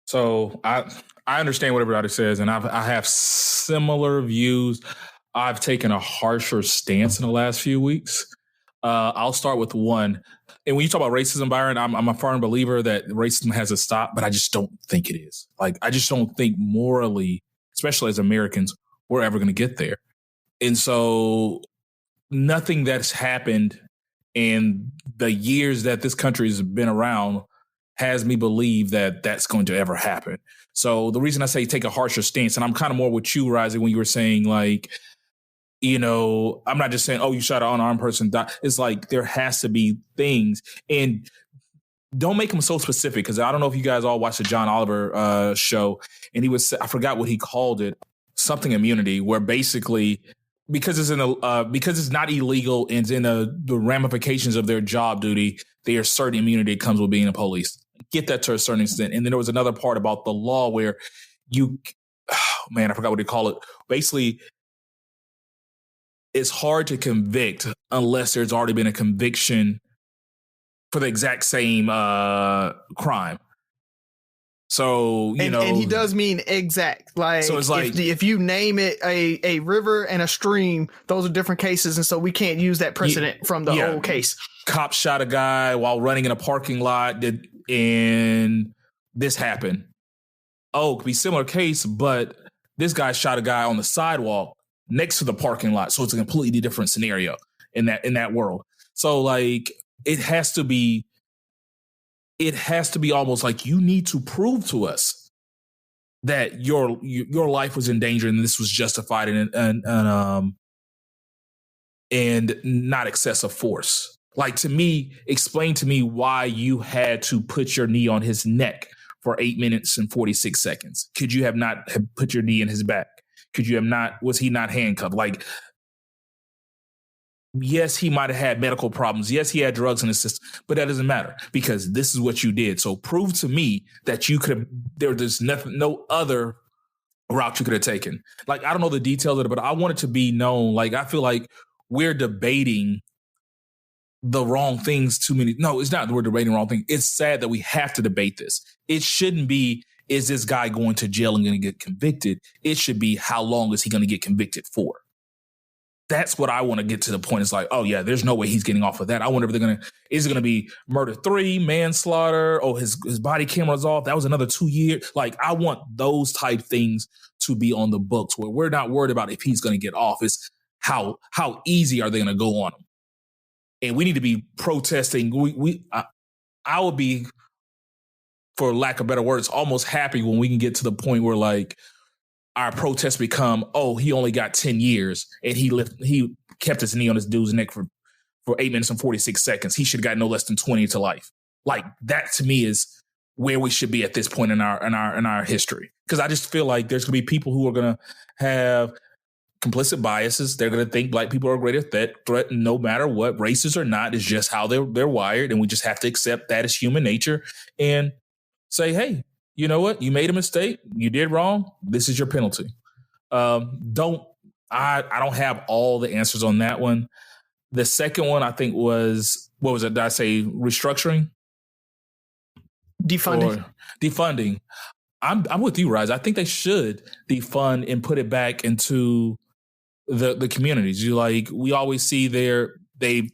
A: So I understand what everybody says, and I have similar views. I've taken a harsher stance in the last few weeks. I'll start with one. And when you talk about racism, Byron, I'm a firm believer that racism has to stop, but I just don't think it is. Like, I just don't think morally, especially as Americans, we're ever going to get there. And so nothing that's happened in the years that this country has been around has me believe that that's going to ever happen. So the reason I say take a harsher stance, and I'm kind of more with you, Razi, when you were saying, like, you know, I'm not just saying, oh, you shot an unarmed person. It's like there has to be things. And don't make them so specific, because I don't know if you guys all watched the John Oliver show, and I forgot what he called it, something immunity, where basically because it's not illegal and it's in the ramifications of their job duty, there's certain immunity that comes with being a police. Get that to a certain extent. And then there was another part about the law where I forgot what they call it. Basically, it's hard to convict unless there's already been a conviction for the exact same crime. So, and he does mean exact. Like, so it's like if you name it a river and a stream, those are different cases. And so we can't use that precedent from the old case. Cop shot a guy while running in a parking lot, and this happened. Oh, it could be a similar case, but this guy shot a guy on the sidewalk next to the parking lot. So it's a completely different scenario in that world. So, like, it has to be almost like you need to prove to us that your life was in danger and this was justified and not excessive force. Like, to me, explain to me why you had to put your knee on his neck for 8 minutes and 46 seconds. Could you have not have put your knee in his back? Could you have not? Was he not handcuffed? Like, yes, he might have had medical problems. Yes, he had drugs in his system, but that doesn't matter because this is what you did. So prove to me that you could have, there's nothing, no other route you could have taken. Like, I don't know the details of it, but I want it to be known. Like, I feel like we're debating the wrong things too many. No, it's not that we're debating the wrong thing. It's sad that we have to debate this. It shouldn't be, is this guy going to jail and going to get convicted? It should be, how long is he going to get convicted for? That's what I want to get to the point. It's like, oh yeah, there's no way he's getting off of that. I wonder if is it going to be murder 3, manslaughter? Oh, his body camera's off. That was another 2 years. Like, I want those type things to be on the books where we're not worried about if he's going to get off. It's how easy are they going to go on him? And we need to be protesting. I would be, for lack of better words, almost happy when we can get to the point where, like, our protests become, oh, he only got 10 years and he kept his knee on this dude's neck for 8 minutes and 46 seconds. He should have got no less than 20 to life. Like, that to me is where we should be at this point in our history. Because I just feel like there's going to be people who are going to have complicit biases. They're going to think black people are a greater threat no matter what, racist or not. Is just how they're wired. And we just have to accept that as human nature and say, hey, you know what? You made a mistake. You did wrong. This is your penalty. I don't have all the answers on that one. The second one I think was, what was it? Did I say restructuring? Defunding. I'm with you, Razi. I think they should defund and put it back into the communities. We always see they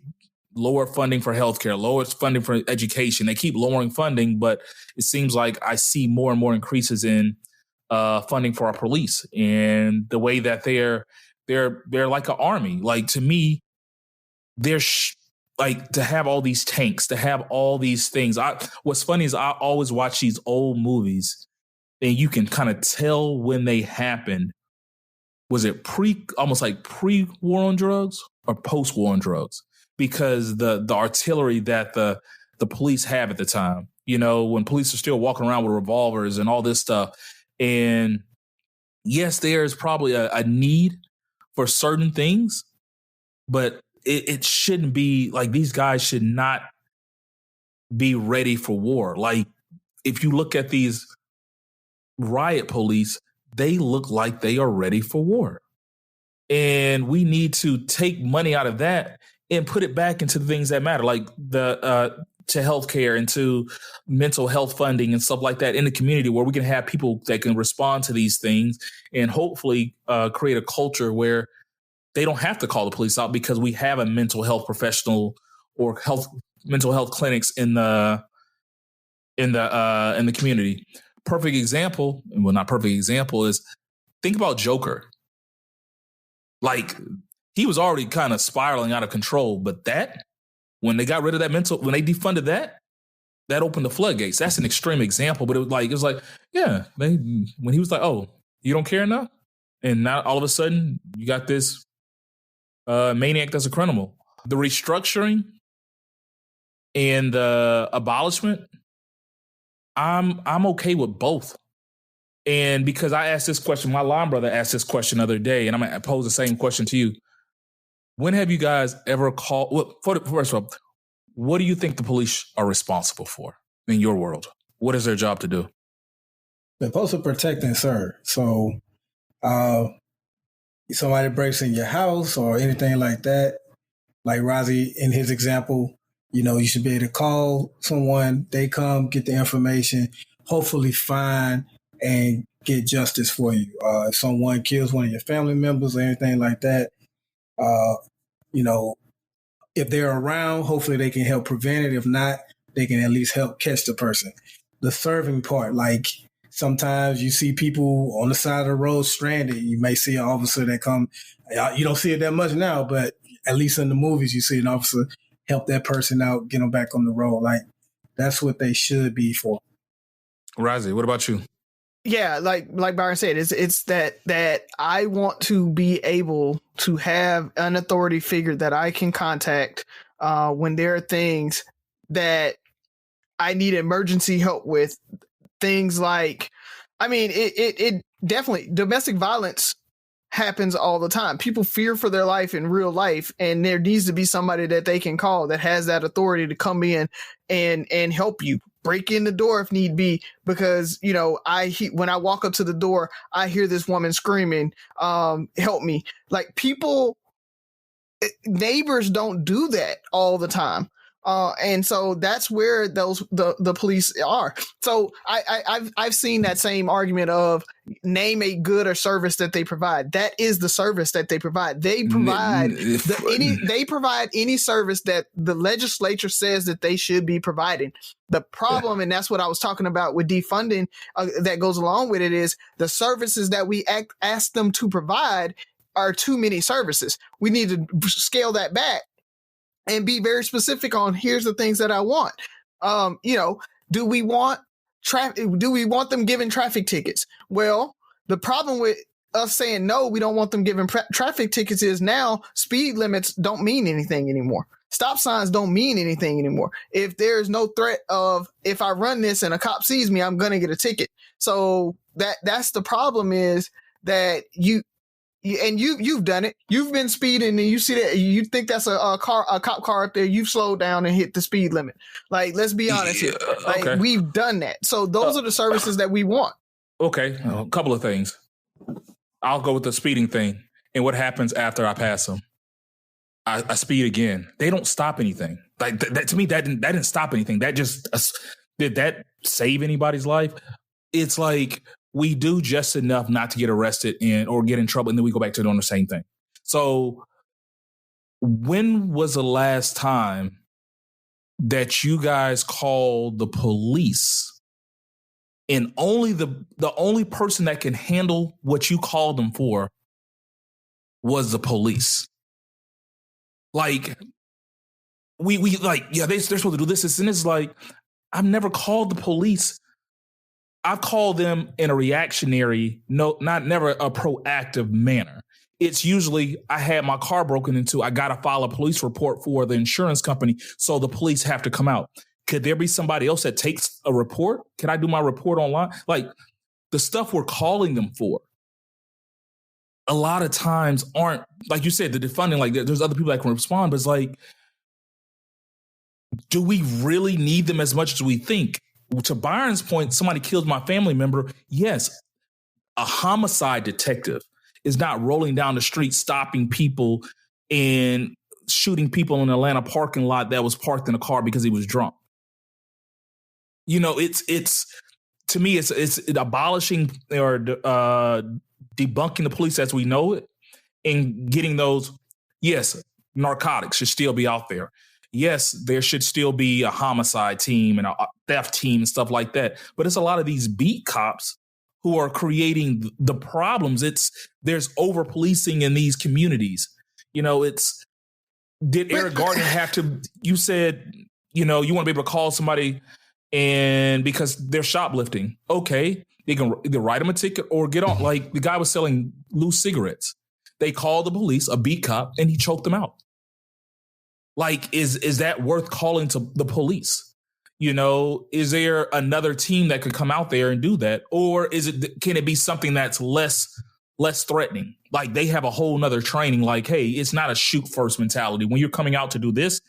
A: lower funding for healthcare, lower funding for education. They keep lowering funding, but it seems like I see more and more increases in funding for our police and the way that they're like an army. Like, to me, they're like, to have all these tanks, to have all these things. What's funny is I always watch these old movies and you can kind of tell when they happened. Was it almost like pre-war on drugs or post-war on drugs? Because the artillery that the police have at the time, when police are still walking around with revolvers and all this stuff. And yes, there is probably a need for certain things, but it shouldn't be like, these guys should not be ready for war. Like, if you look at these riot police, they look like they are ready for war. And we need to take money out of that and put it back into the things that matter, like to healthcare and to mental health funding and stuff like that in the community, where we can have people that can respond to these things and hopefully create a culture where they don't have to call the police out because we have a mental health professional or mental health clinics in the community. Perfect example, well, not perfect example, is think about Joker. Like, he was already kind of spiraling out of control, but when they got rid of that when they defunded that opened the floodgates. That's an extreme example, but it was like, yeah, when he was like, oh, you don't care now? And now all of a sudden you got this maniac that's a criminal. The restructuring and the abolishment, I'm okay with both. And because I asked this question, my line brother asked this question the other day, and I'm going to pose the same question to you. When have you guys ever called? Well, first of all, what do you think the police are responsible for in your world? What is their job to do?
B: They're supposed to protect and serve. So somebody breaks in your house or anything like that, like Razi in his example, you should be able to call someone, they come, get the information, hopefully find and get justice for you. If someone kills one of your family members or anything like that, if they're around, hopefully they can help prevent it. If not, they can at least help catch the person. The serving part, like sometimes you see people on the side of the road stranded. You may see an officer that come. You don't see it that much now, but at least in the movies, you see an officer help that person out, get them back on the road. Like, that's what they should be for.
A: Razi, what about you?
C: Yeah, like Byron said, it's that I want to be able to have an authority figure that I can contact when there are things that I need emergency help with. Things like, it definitely, domestic violence happens all the time. People fear for their life in real life, and there needs to be somebody that they can call that has that authority to come in and help you. Break in the door if need be, because when I walk up to the door, I hear this woman screaming, help me. Like, neighbors don't do that all the time. And so that's where the police are. So I've seen that same argument of name a good or service that they provide. That is the service that they provide. They provide any service that the legislature says that they should be providing. The problem, and that's what I was talking about with defunding, that goes along with it, is the services that we ask them to provide are too many services. We need to scale that back and be very specific on, here's the things that I want. Do we want them giving traffic tickets? Well, the problem with us saying no, we don't want them giving traffic tickets is now speed limits don't mean anything anymore. Stop signs don't mean anything anymore. If there's no threat of, if I run this and a cop sees me, I'm going to get a ticket. So that's the problem, is that you've done it. You've been speeding and you see that, you think that's a cop car up there. You've slowed down and hit the speed limit. Like, let's be honest here. Like, okay. We've done that. So those are the services that we want. Okay.
A: A couple of things. I'll go with the speeding thing. And what happens after I pass them? I speed again. They don't stop anything. Like, that to me, that didn't stop anything. That just, did that save anybody's life? It's like, we do just enough not to get arrested or get in trouble, and then we go back to doing the same thing. So when was the last time that you guys called the police and only the only person that can handle what you called them for was the police? Like, we like, yeah, they're supposed to do this, and it's like, I've never called the police. I've called them in a reactionary, never a proactive manner. It's usually, I had my car broken into, I got to file a police report for the insurance company, so the police have to come out. Could there be somebody else that takes a report? Can I do my report online? Like, the stuff we're calling them for, a lot of times aren't, like you said, the defunding, like there's other people that can respond, but it's like, do we really need them as much as we think? To Byron's point, somebody killed my family member. Yes, a homicide detective is not rolling down the street, stopping people and shooting people in an Atlanta parking lot that was parked in a car because he was drunk. It's to me, it's abolishing or debunking the police as we know it, in getting those. Yes, narcotics should still be out there. Yes, there should still be a homicide team and a theft team and stuff like that. But it's a lot of these beat cops who are creating the problems. There's over policing in these communities. Did Eric Garner have to? You said you want to be able to call somebody, and because they're shoplifting, okay, they can either write them a ticket or get on. Like the guy was selling loose cigarettes. They called the police, a beat cop, and he choked them out. Like, is that worth calling to the police? Is there another team that could come out there and do that? Or can it be something that's less threatening? Like they have a whole nother training, like, hey, it's not a shoot first mentality when you're coming out to do this.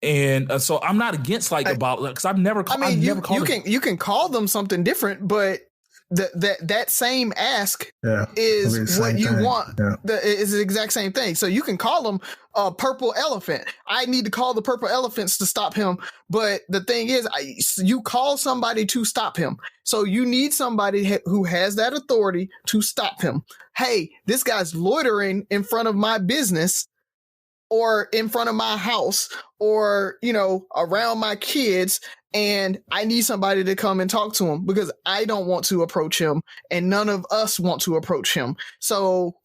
A: And so I'm not against because I've never.
C: You can call them something different, but that same ask is what you want. Is the exact same thing. So you can call them a purple elephant. I need to call the purple elephants to stop him. But the thing is, you call somebody to stop him. So you need somebody who has that authority to stop him. Hey, this guy's loitering in front of my business or in front of my house or, around my kids. And I need somebody to come and talk to him because I don't want to approach him and none of us want to approach him. So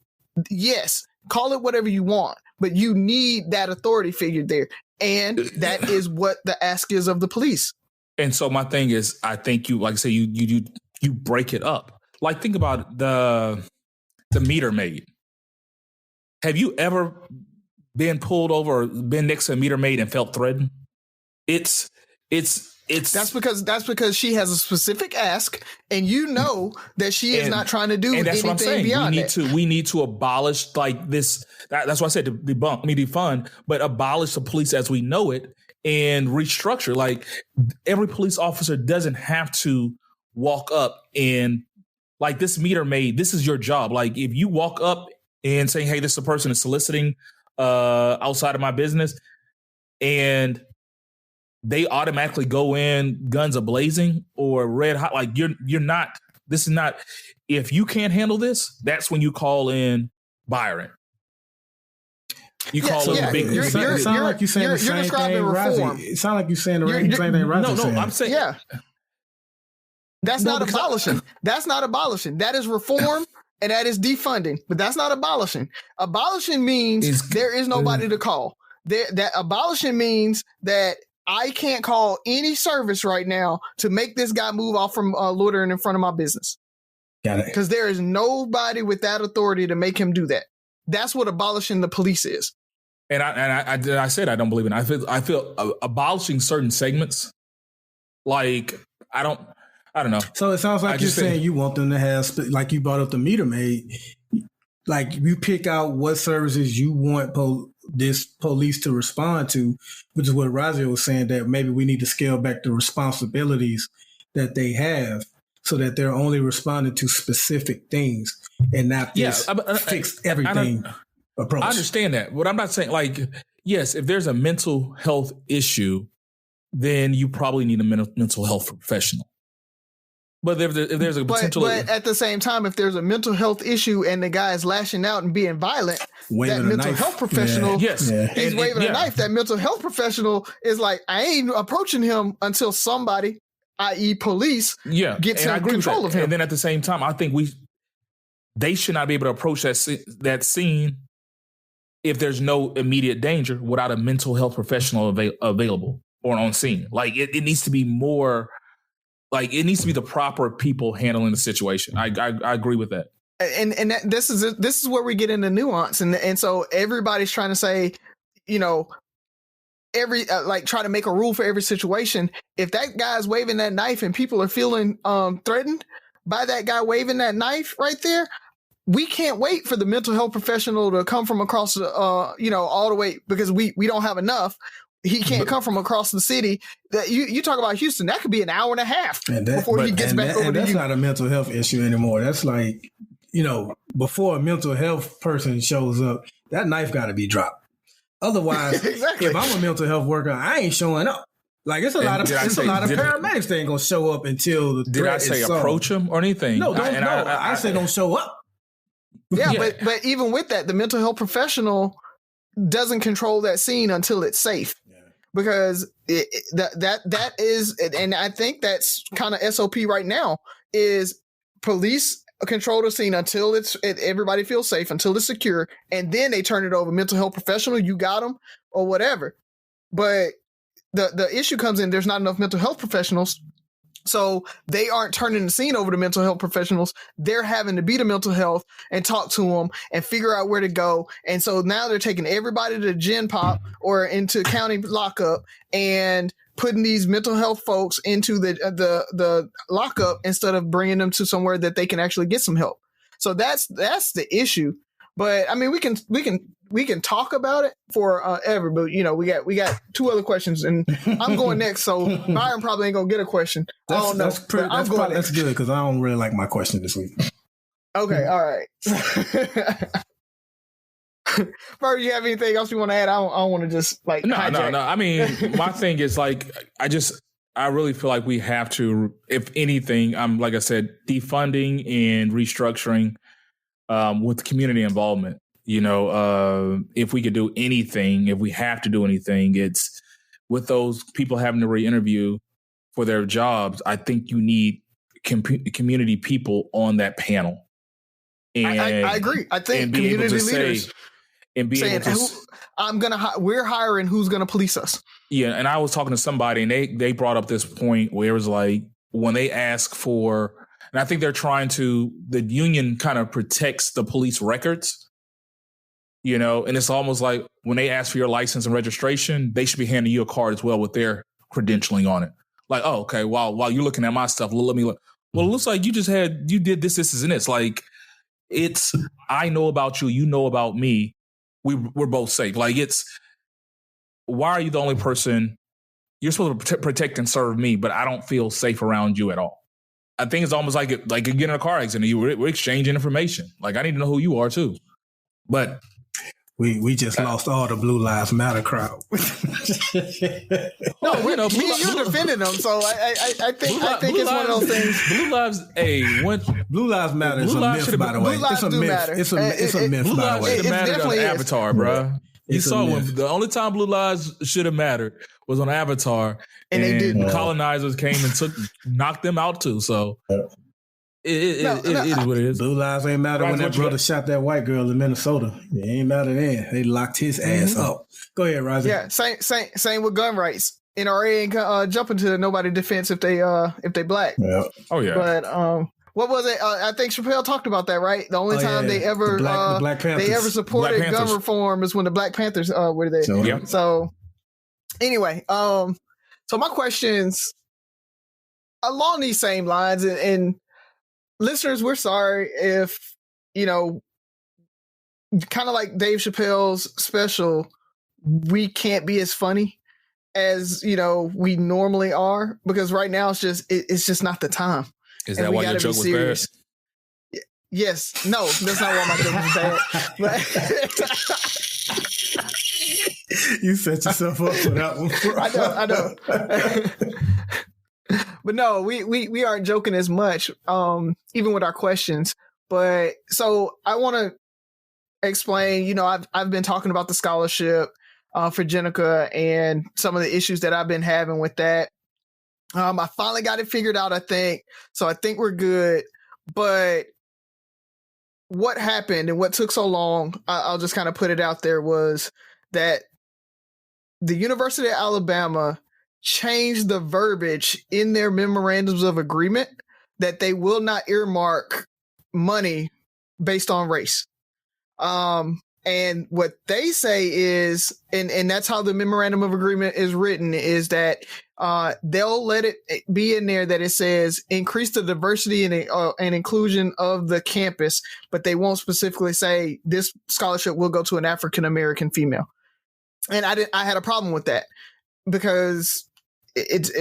C: yes, call it whatever you want, but you need that authority figure there. And that is what the ask is of the police.
A: And so my thing is, I think you break it up. Like think about the meter maid. Have you ever been pulled over or been next to a meter maid and felt threatened? That's because she has a specific ask, and that she is not trying to do anything beyond that. We need to abolish like this. That's why I said to defund, but abolish the police as we know it and restructure. Like every police officer doesn't have to walk up and like this meter maid. This is your job. Like if you walk up and saying, "Hey, this is a person is soliciting outside of my business," and they automatically go in guns a-blazing or red hot. Like you're not, this is not, if you can't handle this, that's when you call in Byron. You call in big.
B: It sounds like you're saying the same thing, Razi. It sounds like you're saying the same thing Razi saying.
A: No, I'm saying.
C: Yeah. That's not abolishing. That's not abolishing. That is reform and that is defunding, but that's not abolishing. Abolishing means there is nobody to call. That abolishing means that I can't call any service right now to make this guy move off from loitering in front of my business.
B: Got it.
C: Because there is nobody with that authority to make him do that. That's what abolishing the police is.
A: And I said I don't believe in it. I feel abolishing certain segments. Like I don't know.
B: So it sounds like you're saying you want them to have, like you brought up the meter maid. Like you pick out what services you want this police to respond to, which is what Razi was saying, that maybe we need to scale back the responsibilities that they have so that they're only responding to specific things and not this fix everything approach.
A: I understand that. But I'm not saying like, yes, if there's a mental health issue, then you probably need a mental health professional. But if there's a potential...
C: But at the same time, if there's a mental health issue and the guy is lashing out and being violent, that mental health professional is waving a knife. That mental health professional is like, I ain't approaching him until somebody, i.e. police, gets in control of him.
A: And then at the same time, I think they should not be able to approach that scene if there's no immediate danger without a mental health professional available or on scene. Like it needs to be more... Like it needs to be the proper people handling the situation. I agree with that.
C: And this is where we get into nuance, and so everybody's trying to say, try to make a rule for every situation. If that guy's waving that knife and people are feeling threatened by that guy waving that knife right there, we can't wait for the mental health professional to come from across all the way because we don't have enough. He can't come from across the city. That you talk about Houston, that could be an hour and a half before he gets back over to you.
B: That's not a mental health issue anymore. That's like, before a mental health person shows up, that knife got to be dropped. Otherwise,
C: exactly.
B: If I'm a mental health worker, I ain't showing up. Like it's a lot of paramedics that ain't gonna show up until the
A: threat is solved. Approach him or anything?
B: No, I say don't show up.
C: Yeah, but even with that, the mental health professional doesn't control that scene until it's safe. Because that is, and I think that's kind of SOP right now, is police control the scene until everybody feels safe, until it's secure, and then they turn it over. Mental health professional, you got them or whatever. But the issue comes in, there's not enough mental health professionals. So they aren't turning the scene over to mental health professionals. They're having to be the mental health and talk to them and figure out where to go. And so now they're taking everybody to Gen Pop or into county lockup and putting these mental health folks into the lockup instead of bringing them to somewhere that they can actually get some help. So that's the issue. But I mean, we can talk about it for ever, but we got two other questions, and I'm going next. So Byron probably ain't gonna get a question. I don't know.
B: That's good because I don't really like my question this week.
C: Okay, all right. Ferg, you have anything else you want to add? I don't want to just like
A: no.
C: hijack.
A: I mean, my thing is like I really feel like we have to, if anything, like I said, defunding and restructuring with community involvement. If we could do anything, if we have to do anything, it's with those people having to re-interview for their jobs. I think you need community people on that panel. And
C: I agree. I think community leaders we're hiring who's going to police us.
A: Yeah. And I was talking to somebody and they brought up this point where it was like when they ask for, and I think they're the union kind of protects the police records, and it's almost like when they ask for your license and registration, they should be handing you a card as well with their credentialing on it. Like, oh, okay, while you're looking at my stuff, let me look. Well, it looks like you did this, and this. Like, I know about you, you know about me. We're both safe. Like, why are you the only person? You're supposed to protect and serve me, but I don't feel safe around you at all. I think it's almost like you get in a car accident. We're exchanging information. Like, I need to know who you are too. But
B: we just lost all the Blue Lives Matter crowd.
C: No, you're defending them, so I think it's one of those things.
B: Blue Lives Matter is a myth, by the way. It's a myth. It's a myth,
A: Blue
B: by the way.
A: Lives should have mattered on Avatar, bro. You saw when the only time Blue Lives should have mattered was on Avatar, and they didn't. Colonizers came and knocked them out too. So it is what it is.
B: Blue Lives ain't matter when that brother shot that white girl in Minnesota. It ain't matter then. They locked his ass up. Go ahead, Razi.
C: Yeah, same with gun rights. NRA ain't jumping to nobody's defense if they black.
B: Yeah.
A: Oh yeah.
C: But what was it? I think Chapelle talked about that, right? The only time they ever they ever supported gun reform is when the Black Panthers were there.
B: So, yeah.
C: So anyway, so my questions along these same lines, and listeners, we're sorry if kind of like Dave Chappelle's special, we can't be as funny as we normally are, because right now it's just not the time.
A: Is that why your joke was bad?
C: Yes. No, that's not why my joke was bad.
B: You set yourself up for that one.
C: I know. But no, we aren't joking as much, even with our questions. But so I want to explain, I've been talking about the scholarship for Jenica and some of the issues that I've been having with that. I finally got it figured out, I think. So I think we're good. But what happened and what took so long, I'll just kind of put it out there, was that the University of Alabama changed the verbiage in their memorandums of agreement that they will not earmark money based on race. And what they say is, and that's how the memorandum of agreement is written, is that they'll let it be in there that it says increase the diversity and inclusion of the campus, but they won't specifically say this scholarship will go to an African-American female. And I had a problem with that, because it's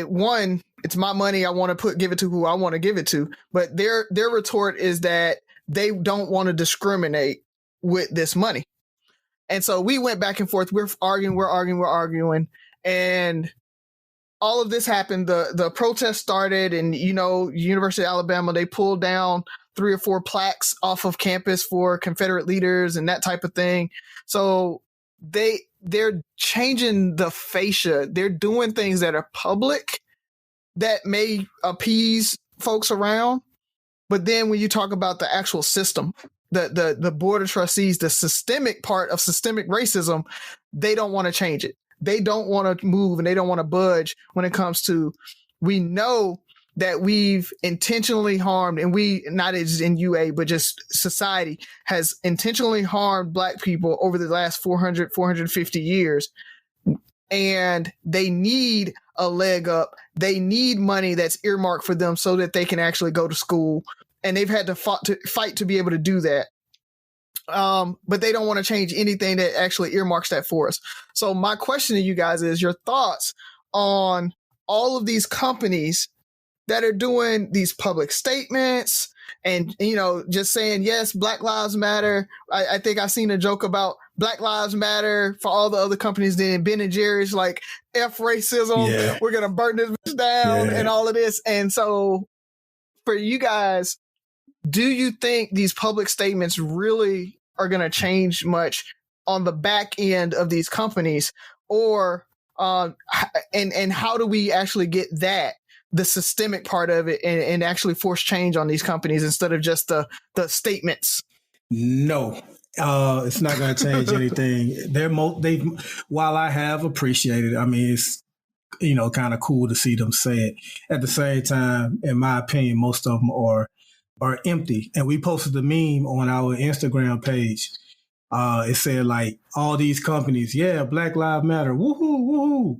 C: my money. I want to give it to who I want to give it to. But their retort is that they don't want to discriminate with this money. And so we went back and forth. We're arguing. And all of this happened. The protest started, and University of Alabama, they pulled down 3 or 4 plaques off of campus for Confederate leaders and that type of thing. So they're changing the fascia. They're doing things that are public that may appease folks around. But then when you talk about the actual system, the board of trustees, the systemic part of systemic racism, they don't want to change it. They don't want to move and they don't want to budge when it comes to, we know that we've intentionally harmed, and we, not as in UA, but just society has intentionally harmed Black people over the last 450 years. And they need a leg up. They need money that's earmarked for them so that they can actually go to school. And they've had to fight to be able to do that. But they don't want to change anything that actually earmarks that for us. So my question to you guys is your thoughts on all of these companies that are doing these public statements and, you know, just saying, yes, Black Lives Matter. I think I've seen a joke about Black Lives Matter for all the other companies. Then Ben and Jerry's like, F racism. Yeah. We're going to burn this bitch down and all of this. And so for you guys, do you think these public statements really are going to change much on the back end of these companies, or and how do we actually get that, the systemic part of it, and actually force change on these companies instead of just the statements?
B: No, it's not going to change anything. While I have appreciated, I mean, it's, you know, kind of cool to see them say it. At the same time, in my opinion, most of them are empty. And we posted the meme on our Instagram page. It said like all these companies, yeah, Black Lives Matter, woohoo, woohoo.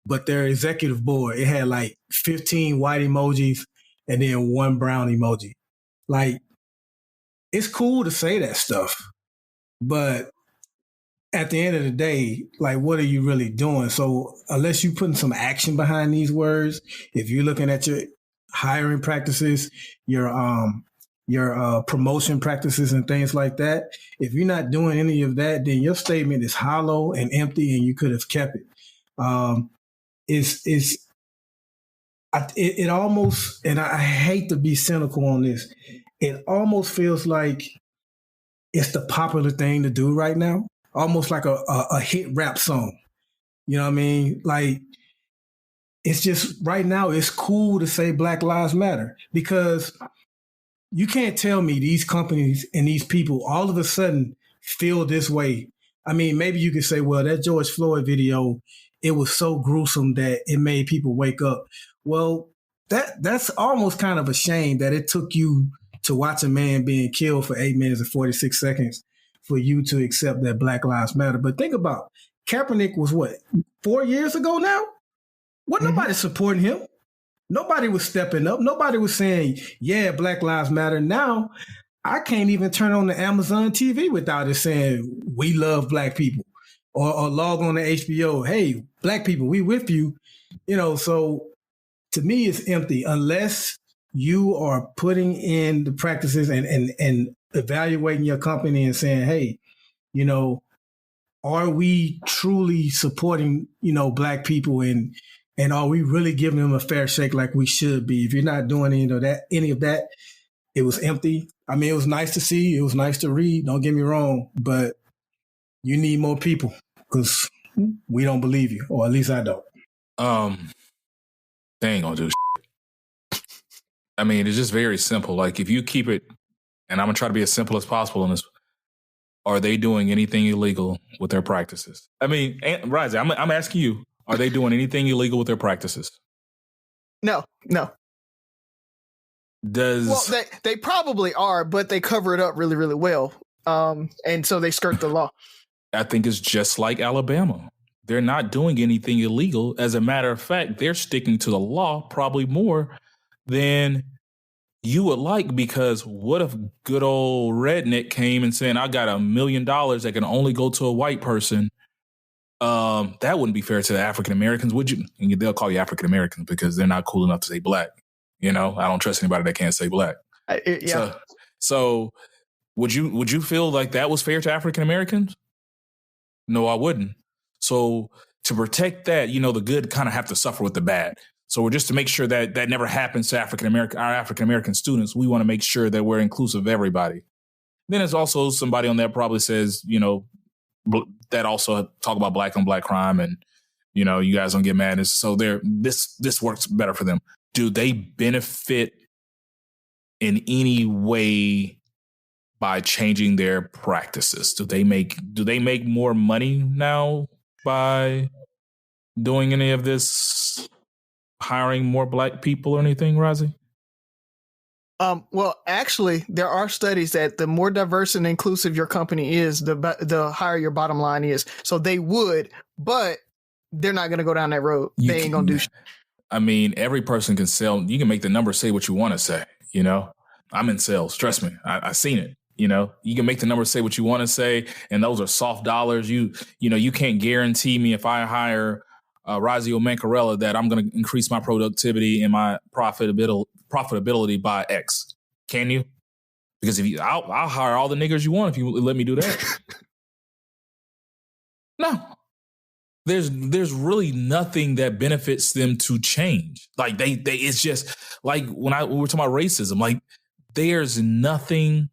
B: But their executive board, it had like 15 white emojis and then 1 brown emoji. Like, it's cool to say that stuff, but at the end of the day, like, what are you really doing? So unless you're putting some action behind these words, if you're looking at your hiring practices, your promotion practices and things like that, if you're not doing any of that, then your statement is hollow and empty, and you could have kept it. It almost, and I hate to be cynical on this, it almost feels like it's the popular thing to do right now, almost like a hit rap song. You know what I mean? Like, it's just right now it's cool to say Black Lives Matter, because you can't tell me these companies and these people all of a sudden feel this way. I mean, maybe you could say, well, that George Floyd video, it was so gruesome that it made people wake up. Well, that's almost kind of a shame that it took you to watch a man being killed for 8 minutes and 46 seconds for you to accept that Black Lives Matter. But think about Kaepernick was what, 4 years ago now? Wasn't nobody supporting him? Nobody was stepping up. Nobody was saying, yeah, Black Lives Matter. Now, I can't even turn on the Amazon TV without it saying, we love Black people. Or log on to HBO, hey, Black people, we with you. You know, so to me, it's empty unless you are putting in the practices and evaluating your company and saying, hey, you know, are we truly supporting, you know, Black people, and are we really giving them a fair shake like we should be? If you're not doing any of that, it was empty. I mean, it was nice to see. It was nice to read. Don't get me wrong, but you need more people, because we don't believe you, or at least I don't.
A: They ain't gonna do shit. I mean, it's just very simple. Like, if you keep it, and I'm gonna try to be as simple as possible in this, are they doing anything illegal with their practices? I mean, Razi, I'm asking you, are they doing anything illegal with their practices?
C: No. Well, they probably are, but they cover it up really, really well. And so they skirt the law.
A: I think it's just like Alabama. They're not doing anything illegal. As a matter of fact, they're sticking to the law probably more than you would like, because what if good old redneck came and said, I got $1 million that can only go to a white person? That wouldn't be fair to the African Americans, would you? And they'll call you African Americans because they're not cool enough to say Black. You know, I don't trust anybody that can't say Black.
C: Yeah.
A: So would you feel like that was fair to African Americans? No, I wouldn't. So to protect that, you know, the good kind of have to suffer with the bad. So just to make sure that that never happens to our African American students, we want to make sure that we're inclusive of everybody. Then there's also somebody on there probably says, that also talk about black on black crime, and you guys don't get mad. And so this works better for them. Do they benefit in any way by changing their practices? Do they make more money now by doing any of this, hiring more black people or anything, Razi?
C: Well, actually, there are studies that the more diverse and inclusive your company is, the higher your bottom line is. So they would, but they're not going to go down that road. They ain't going to do shit.
A: I mean, every person can sell. You can make the numbers say what you want to say. I'm in sales. Trust me. I've seen it. You can make the numbers say what you want to say, and those are soft dollars. You can't guarantee me if I hire Razi Mancarella that I'm going to increase my productivity and my profitability by X. Can you? Because I'll hire all the niggers you want if you let me do that. No. There's really nothing that benefits them to change. Like it's just like when we're talking about racism, like there's nothing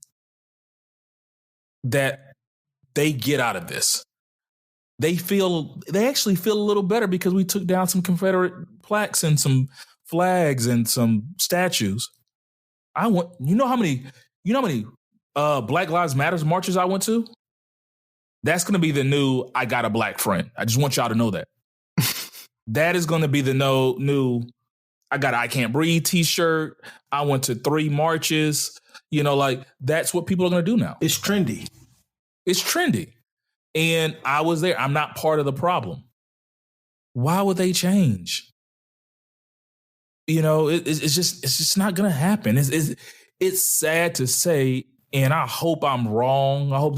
A: that they get out of this. They actually feel a little better because we took down some Confederate plaques and some flags and some statues. You know how many Black Lives Matter marches I went to? That's going to be the new I got a black friend. I just want y'all to know that. That is going to be the new I got an I Can't Breathe t-shirt. I went to 3 marches. That's what people are going to do now.
B: It's trendy.
A: And I was there. I'm not part of the problem. Why would they change? It's just not going to happen. It's sad to say, and I hope I'm wrong. I hope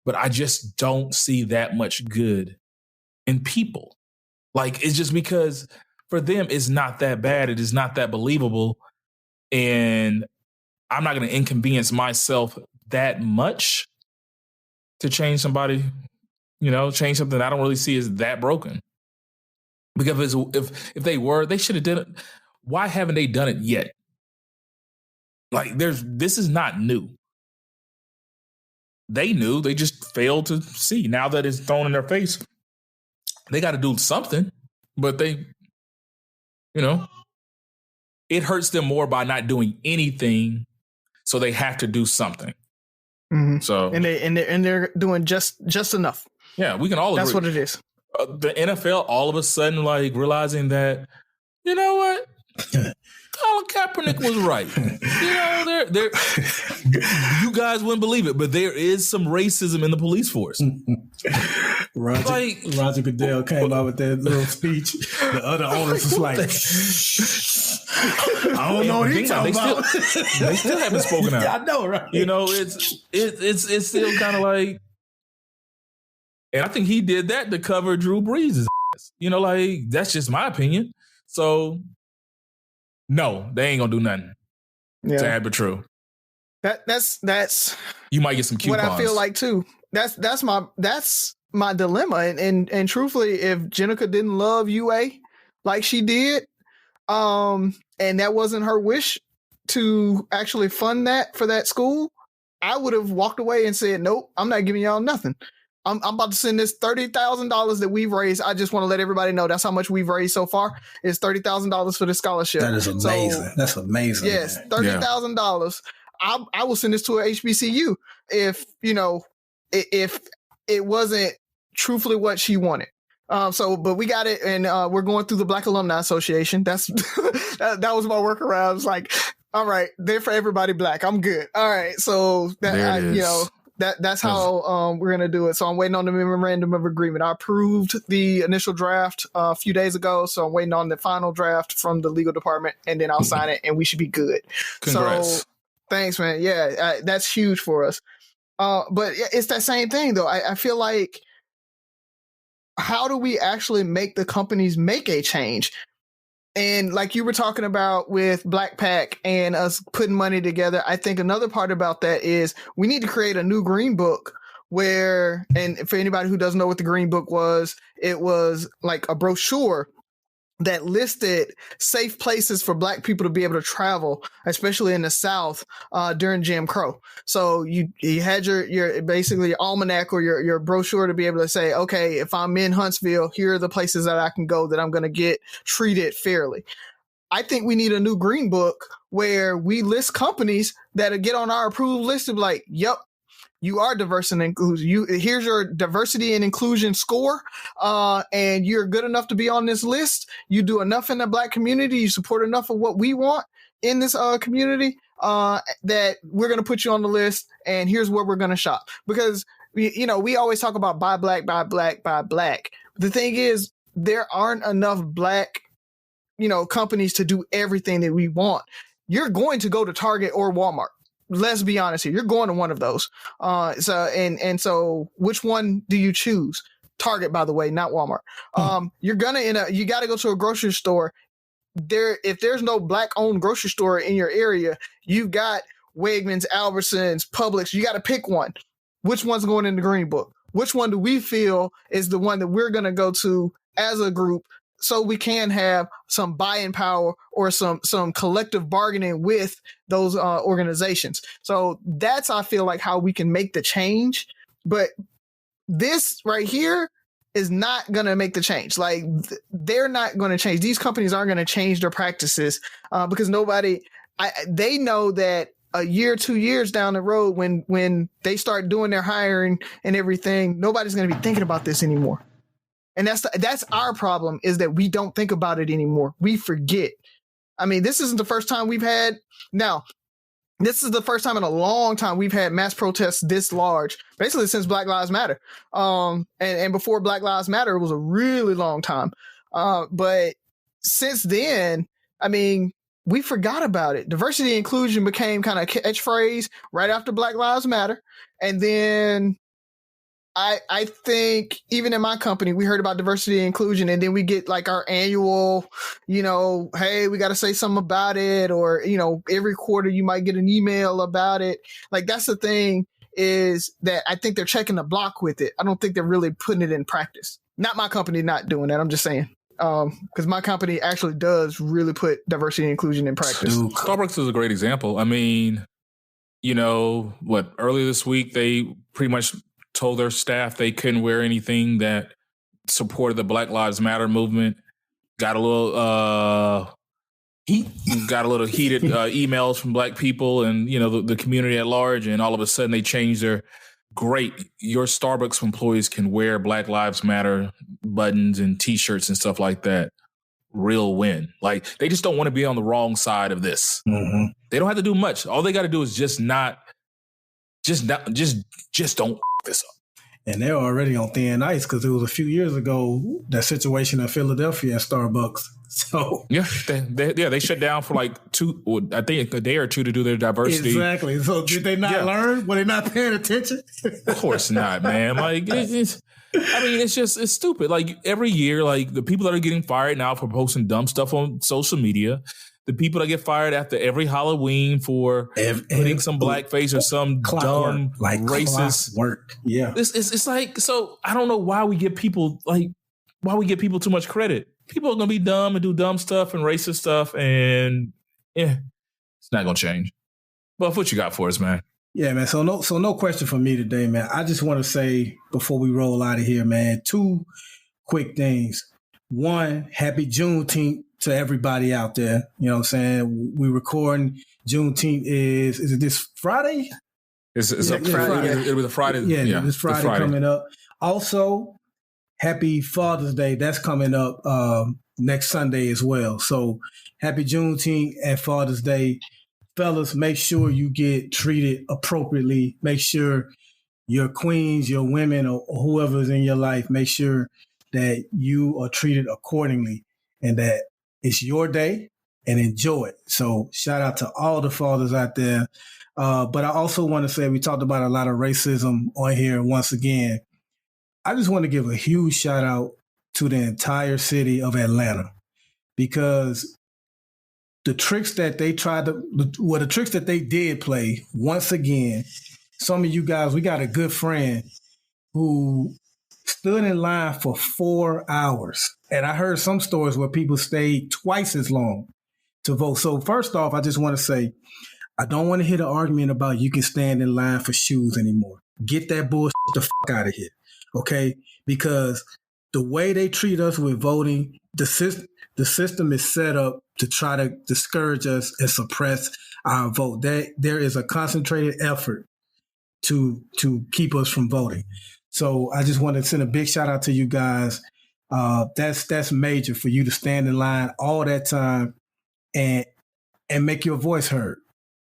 A: but I just don't see that much good in people. Like, it's just because for them, it's not that bad. It is not that believable. And I'm not going to inconvenience myself that much to change somebody, change something I don't really see as that broken. Because if they should have done it. Why haven't they done it yet? Like, this is not new. They knew, they just failed to see. Now that it's thrown in their face, they got to do something. But they, it hurts them more by not doing anything. So they have to do something.
C: Mm-hmm.
A: So
C: and they're doing just enough.
A: Yeah, we can all agree.
C: That's what it is.
A: The NFL all of a sudden realizing that, you know what? Colin Kaepernick was right. You guys wouldn't believe it, but there is some racism in the police force.
B: Roger Goodell came out with that little speech. The other owners was like, I don't know what he's talking about.
A: They still haven't spoken out.
B: Yeah, I know, right?
A: It's still kind of like, and I think he did that to cover Drew Brees' ass. That's just my opinion. So, no, they ain't gonna do nothing. Yeah. Sad but true.
C: That's
A: you might get some coupons.
C: What I feel like too. That's my dilemma. And truthfully, if Jenica didn't love UA like she did, and that wasn't her wish to actually fund that for that school, I would have walked away and said, nope, I'm not giving y'all nothing. I'm about to send this $30,000 that we've raised. I just want to let everybody know that's how much we've raised so far. It's $30,000 for the schoscholarship.
B: That is amazing. That's amazing.
C: Yes, $30,000. I will send this to a HBCU if it wasn't truthfully what she wanted. But we got it, and we're going through the Black Alumni Association. That's that was my workaround. I was like, all right, they're for everybody black. I'm good. All right, so that's how we're gonna do it. So I'm waiting on the memorandum of agreement. I approved the initial draft a few days ago, so I'm waiting on the final draft from the legal department, and then I'll sign it, and we should be good.
A: Congrats.
C: So thanks, man. Yeah, that's huge for us. But it's that same thing, though. I feel like, how do we actually make the companies make a change? And like you were talking about with Black Pack and us putting money together, I think another part about that is we need to create a new green book where, and for anybody who doesn't know what the green book was, it was like a brochure that listed safe places for Black people to be able to travel, especially in the South, during Jim Crow. So you had your basically your almanac or your brochure to be able to say, okay, if I'm in Huntsville, here are the places that I can go that I'm going to get treated fairly. I think we need a new green book where we list companies that get on our approved list of like, yep, you are diverse and inclusive. Here's your diversity and inclusion score, and you're good enough to be on this list. You do enough in the Black community. You support enough of what we want in this community that we're going to put you on the list. And here's where we're going to shop. Because we always talk about buy Black, buy Black, buy Black. The thing is, there aren't enough Black, companies to do everything that we want. You're going to go to Target or Walmart. Let's be honest here. You're going to one of those. So which one do you choose? Target, by the way, not Walmart. You got to go to a grocery store. If there's no Black owned grocery store in your area, you've got Wegmans, Albertsons, Publix. You got to pick one. Which one's going in the green book? Which one do we feel is the one that we're going to go to as a group, so we can have some buying power or some collective bargaining with those organizations. So that's, I feel like, how we can make the change. But this right here is not going to make the change. Like, they're not going to change. These companies aren't going to change their practices because they know that a year, 2 years down the road, when they start doing their hiring and everything, nobody's going to be thinking about this anymore. And that's our problem, is that we don't think about it anymore. We forget. I mean, this isn't the first time this is the first time in a long time we've had mass protests this large, basically since Black Lives Matter. And before Black Lives Matter, it was a really long time. But since then, I mean, we forgot about it. Diversity and inclusion became kind of a catchphrase right after Black Lives Matter. And then I think even in my company, we heard about diversity and inclusion, and then we get like our annual, hey, we got to say something about it. Or, every quarter you might get an email about it. Like, that's the thing, is that I think they're checking the block with it. I don't think they're really putting it in practice. Not my company not doing that. I'm just saying. Because my company actually does really put diversity and inclusion in practice.
A: Dude, Starbucks is a great example. I mean, earlier this week, they pretty much told their staff they couldn't wear anything that supported the Black Lives Matter movement. Got a little heated emails from Black people and the community at large, and all of a sudden they changed their your Starbucks employees can wear Black Lives Matter buttons and T-shirts and stuff like that. Real win. Like, they just don't want to be on the wrong side of this. Mm-hmm. They don't have to do much. All they got to do is just don't this up.
B: And they're already on thin ice because it was a few years ago, that situation in Philadelphia at Starbucks. So
A: they shut down for like a day or two to do their diversity.
B: Exactly. So did they not learn? Were they not paying attention?
A: Of course not, man. Like, it's stupid. Like, every year, like, the people that are getting fired now for posting dumb stuff on social media, the people that get fired after every Halloween for putting some blackface or some dumb racist
B: work. Yeah.
A: It's like, so I don't know why we give people too much credit. People are going to be dumb and do dumb stuff and racist stuff, and it's not going to change. But what you got for us, man?
B: Yeah, man. So no question for me today, man. I just want to say before we roll out of here, man, 2 quick things. One, happy Juneteenth to everybody out there. You know what I'm saying? We recording. Juneteenth is it this Friday?
A: It's Friday. It was a Friday.
B: Yeah, this Friday coming up. Also, happy Father's Day. That's coming up next Sunday as well. So happy Juneteenth and Father's Day. Fellas, make sure you get treated appropriately. Make sure your queens, your women, or whoever's in your life, make sure that you are treated accordingly and that it's your day, and enjoy it. So shout out to all the fathers out there. But I also want to say, we talked about a lot of racism on here. Once again, I just want to give a huge shout out to the entire city of Atlanta, because the tricks that they did play, once again, some of you guys, we got a good friend who stood in line for 4 hours. And I heard some stories where people stayed twice as long to vote. So first off, I just want to say, I don't want to hear the argument about you can stand in line for shoes anymore. Get that bullshit the fuck out of here, okay? Because the way they treat us with voting, the system is set up to try to discourage us and suppress our vote. There is a concentrated effort to keep us from voting. So I just want to send a big shout out to you guys. That's major for you to stand in line all that time and make your voice heard.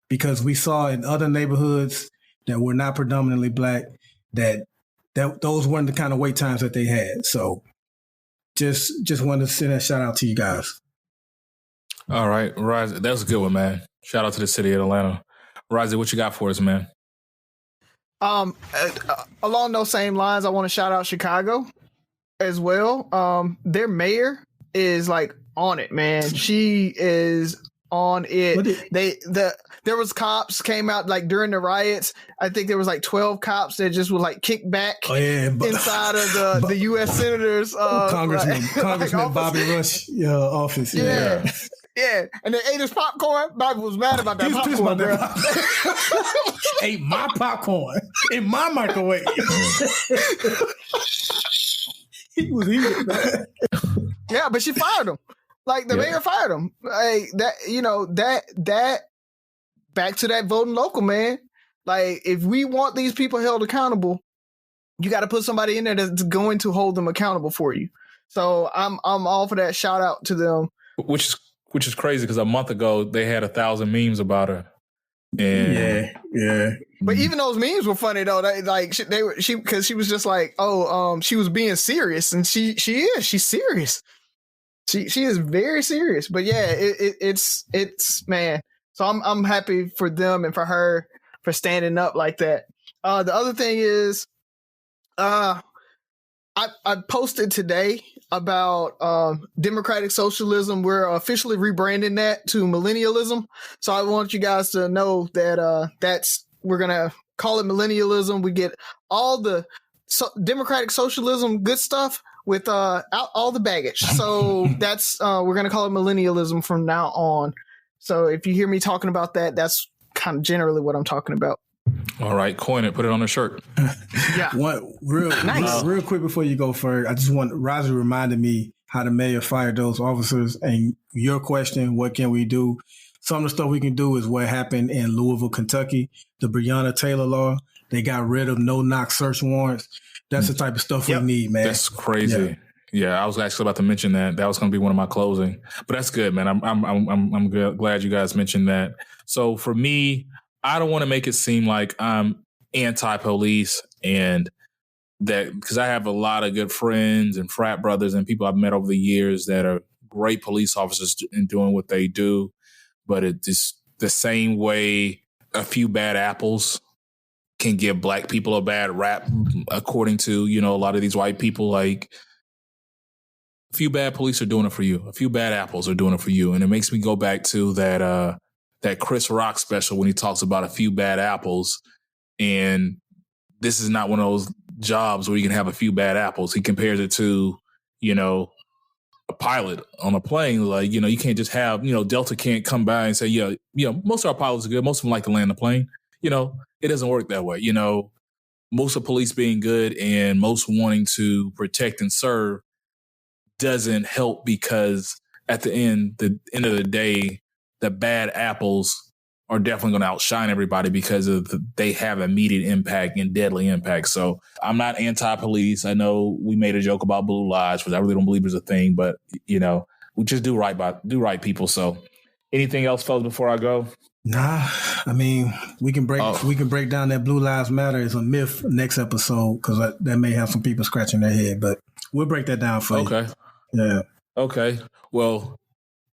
B: Because we saw in other neighborhoods that were not predominantly Black that those weren't the kind of wait times that they had. So just wanted to send a shout out to you guys.
A: All right, Razi, that was a good one, man. Shout out to the city of Atlanta. Razi, what you got for us, man?
C: Along those same lines, I want to shout out Chicago as well. Their mayor is like on it, man. She is on it. There was cops came out like during the riots. I think there was like 12 cops that just would like kick back inside of the U.S. senators,
B: Congressman like Bobby Rush office.
C: Yeah, and they ate his popcorn. Bobby was mad about that popcorn, bro.
B: Ate my popcorn in my microwave. He was eating, man.
C: Yeah, but she fired him. Like the mayor fired him. Like that. Back to that voting local, man. Like if we want these people held accountable, you got to put somebody in there that's going to hold them accountable for you. So I'm all for that. Shout out to them.
A: Which is crazy because a month ago they had 1,000 memes about her. And
B: yeah.
C: But even those memes were funny though. Because she was just like, she was being serious, and she's serious. She is very serious. But yeah, it's man. So I'm happy for them and for her for standing up like that. The other thing is, I posted today about democratic socialism. We're officially rebranding that to millennialism. So I want you guys to know that we're gonna call it millennialism. We get all the democratic socialism good stuff with out all the baggage. So that's we're gonna call it millennialism from now on. So if you hear me talking about that, that's kind of generally what I'm talking about.
A: All right, coin it, put it on a shirt.
C: Yeah.
B: Real quick before you go, Ferg, I just want Razi reminded me how the mayor fired those officers. And your question, what can we do? Some of the stuff we can do is what happened in Louisville, Kentucky, the Breonna Taylor law. They got rid of no-knock search warrants. That's the type of stuff we need, man.
A: That's crazy. Yeah, I was actually about to mention that. That was going to be one of my closing, but that's good, man. I'm glad you guys mentioned that. So for me, I don't want to make it seem like I'm anti-police and that because I have a lot of good friends and frat brothers and people I've met over the years that are great police officers in doing what they do. But it's the same way a few bad apples can give Black people a bad rap, according to, a lot of these white people, like, a few bad police are doing it for you. A few bad apples are doing it for you. And it makes me go back to that Chris Rock special when he talks about a few bad apples. And this is not one of those jobs where you can have a few bad apples. He compares it to, a pilot on a plane. Like, you can't just have, Delta can't come by and say, most of our pilots are good. Most of them like to land the plane. It doesn't work that way. Most of police being good and most wanting to protect and serve doesn't help because at the end of the day, the bad apples are definitely going to outshine everybody because they have immediate impact and deadly impact. So I'm not anti-police. I know we made a joke about blue lives, which I really don't believe is a thing, but we just do right people. So anything else, fellas, before I go?
B: Nah, I mean, we can break down that Blue Lives Matter as a myth next episode because that may have some people scratching their head, but we'll break that down for you.
A: Okay.
B: Yeah.
A: Okay. Well,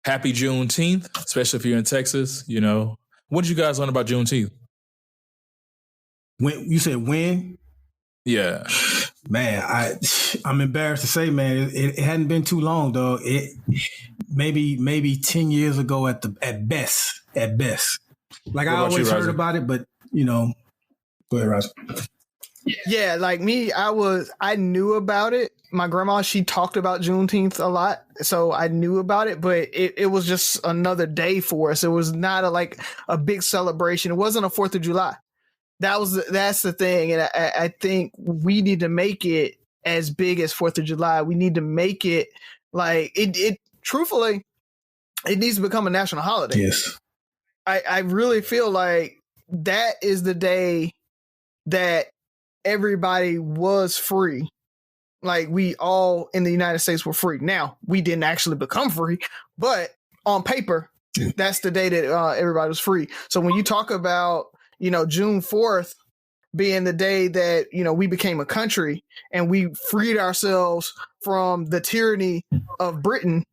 A: happy Juneteenth, especially if you're in Texas. What did you guys learn about Juneteenth?
B: When you said when?
A: Yeah.
B: Man, I'm embarrassed to say, man, it hadn't been too long, though. It maybe 10 years ago at best. Like I always heard about it, but go ahead, Razi.
C: Yeah, like me, I knew about it. My grandma, she talked about Juneteenth a lot, so I knew about it, but it was just another day for us. It was not a big celebration. It wasn't a 4th of July. That's the thing. And I think we need to make it as big as 4th of July. We need to make it like it truthfully, it needs to become a national holiday.
B: Yes.
C: I really feel like that is the day that everybody was free. Like we all in the United States were free. Now we didn't actually become free, but on paper, that's the day that everybody was free. So when you talk about, June 4th being the day that, we became a country and we freed ourselves from the tyranny of Britain,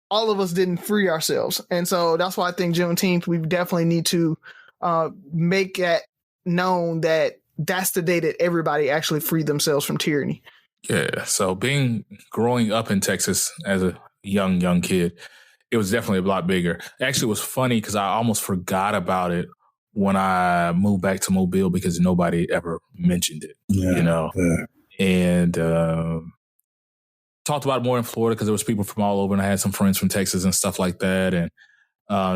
C: all of us didn't free ourselves. And so that's why I think Juneteenth, we definitely need to make that known that that's the day that everybody actually freed themselves from tyranny.
A: Yeah. So growing up in Texas as a young kid, it was definitely a lot bigger. Actually, it was funny because I almost forgot about it when I moved back to Mobile because nobody ever mentioned it,
B: Yeah.
A: and talked about it more in Florida because there was people from all over and I had some friends from Texas and stuff like that. And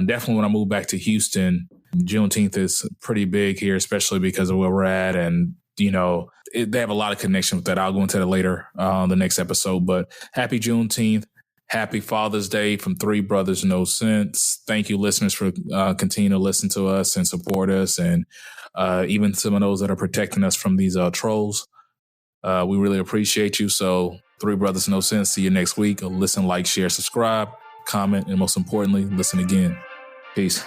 A: definitely when I moved back to Houston, Juneteenth is pretty big here, especially because of where we're at. And, they have a lot of connection with that. I'll go into that later on the next episode. But happy Juneteenth. Happy Father's Day from Three Brothers No Sense. Thank you, listeners, for continuing to listen to us and support us. And even some of those that are protecting us from these trolls. We really appreciate you. So Three Brothers No Sense. See you next week. Listen, like, share, subscribe, comment, and most importantly, listen again. Peace.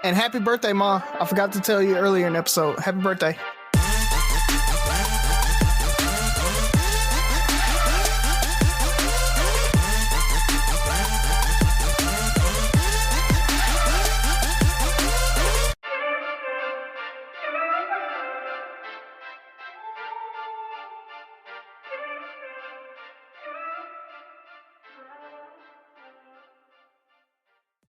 C: And happy birthday, Ma. I forgot to tell you earlier in the episode. Happy birthday.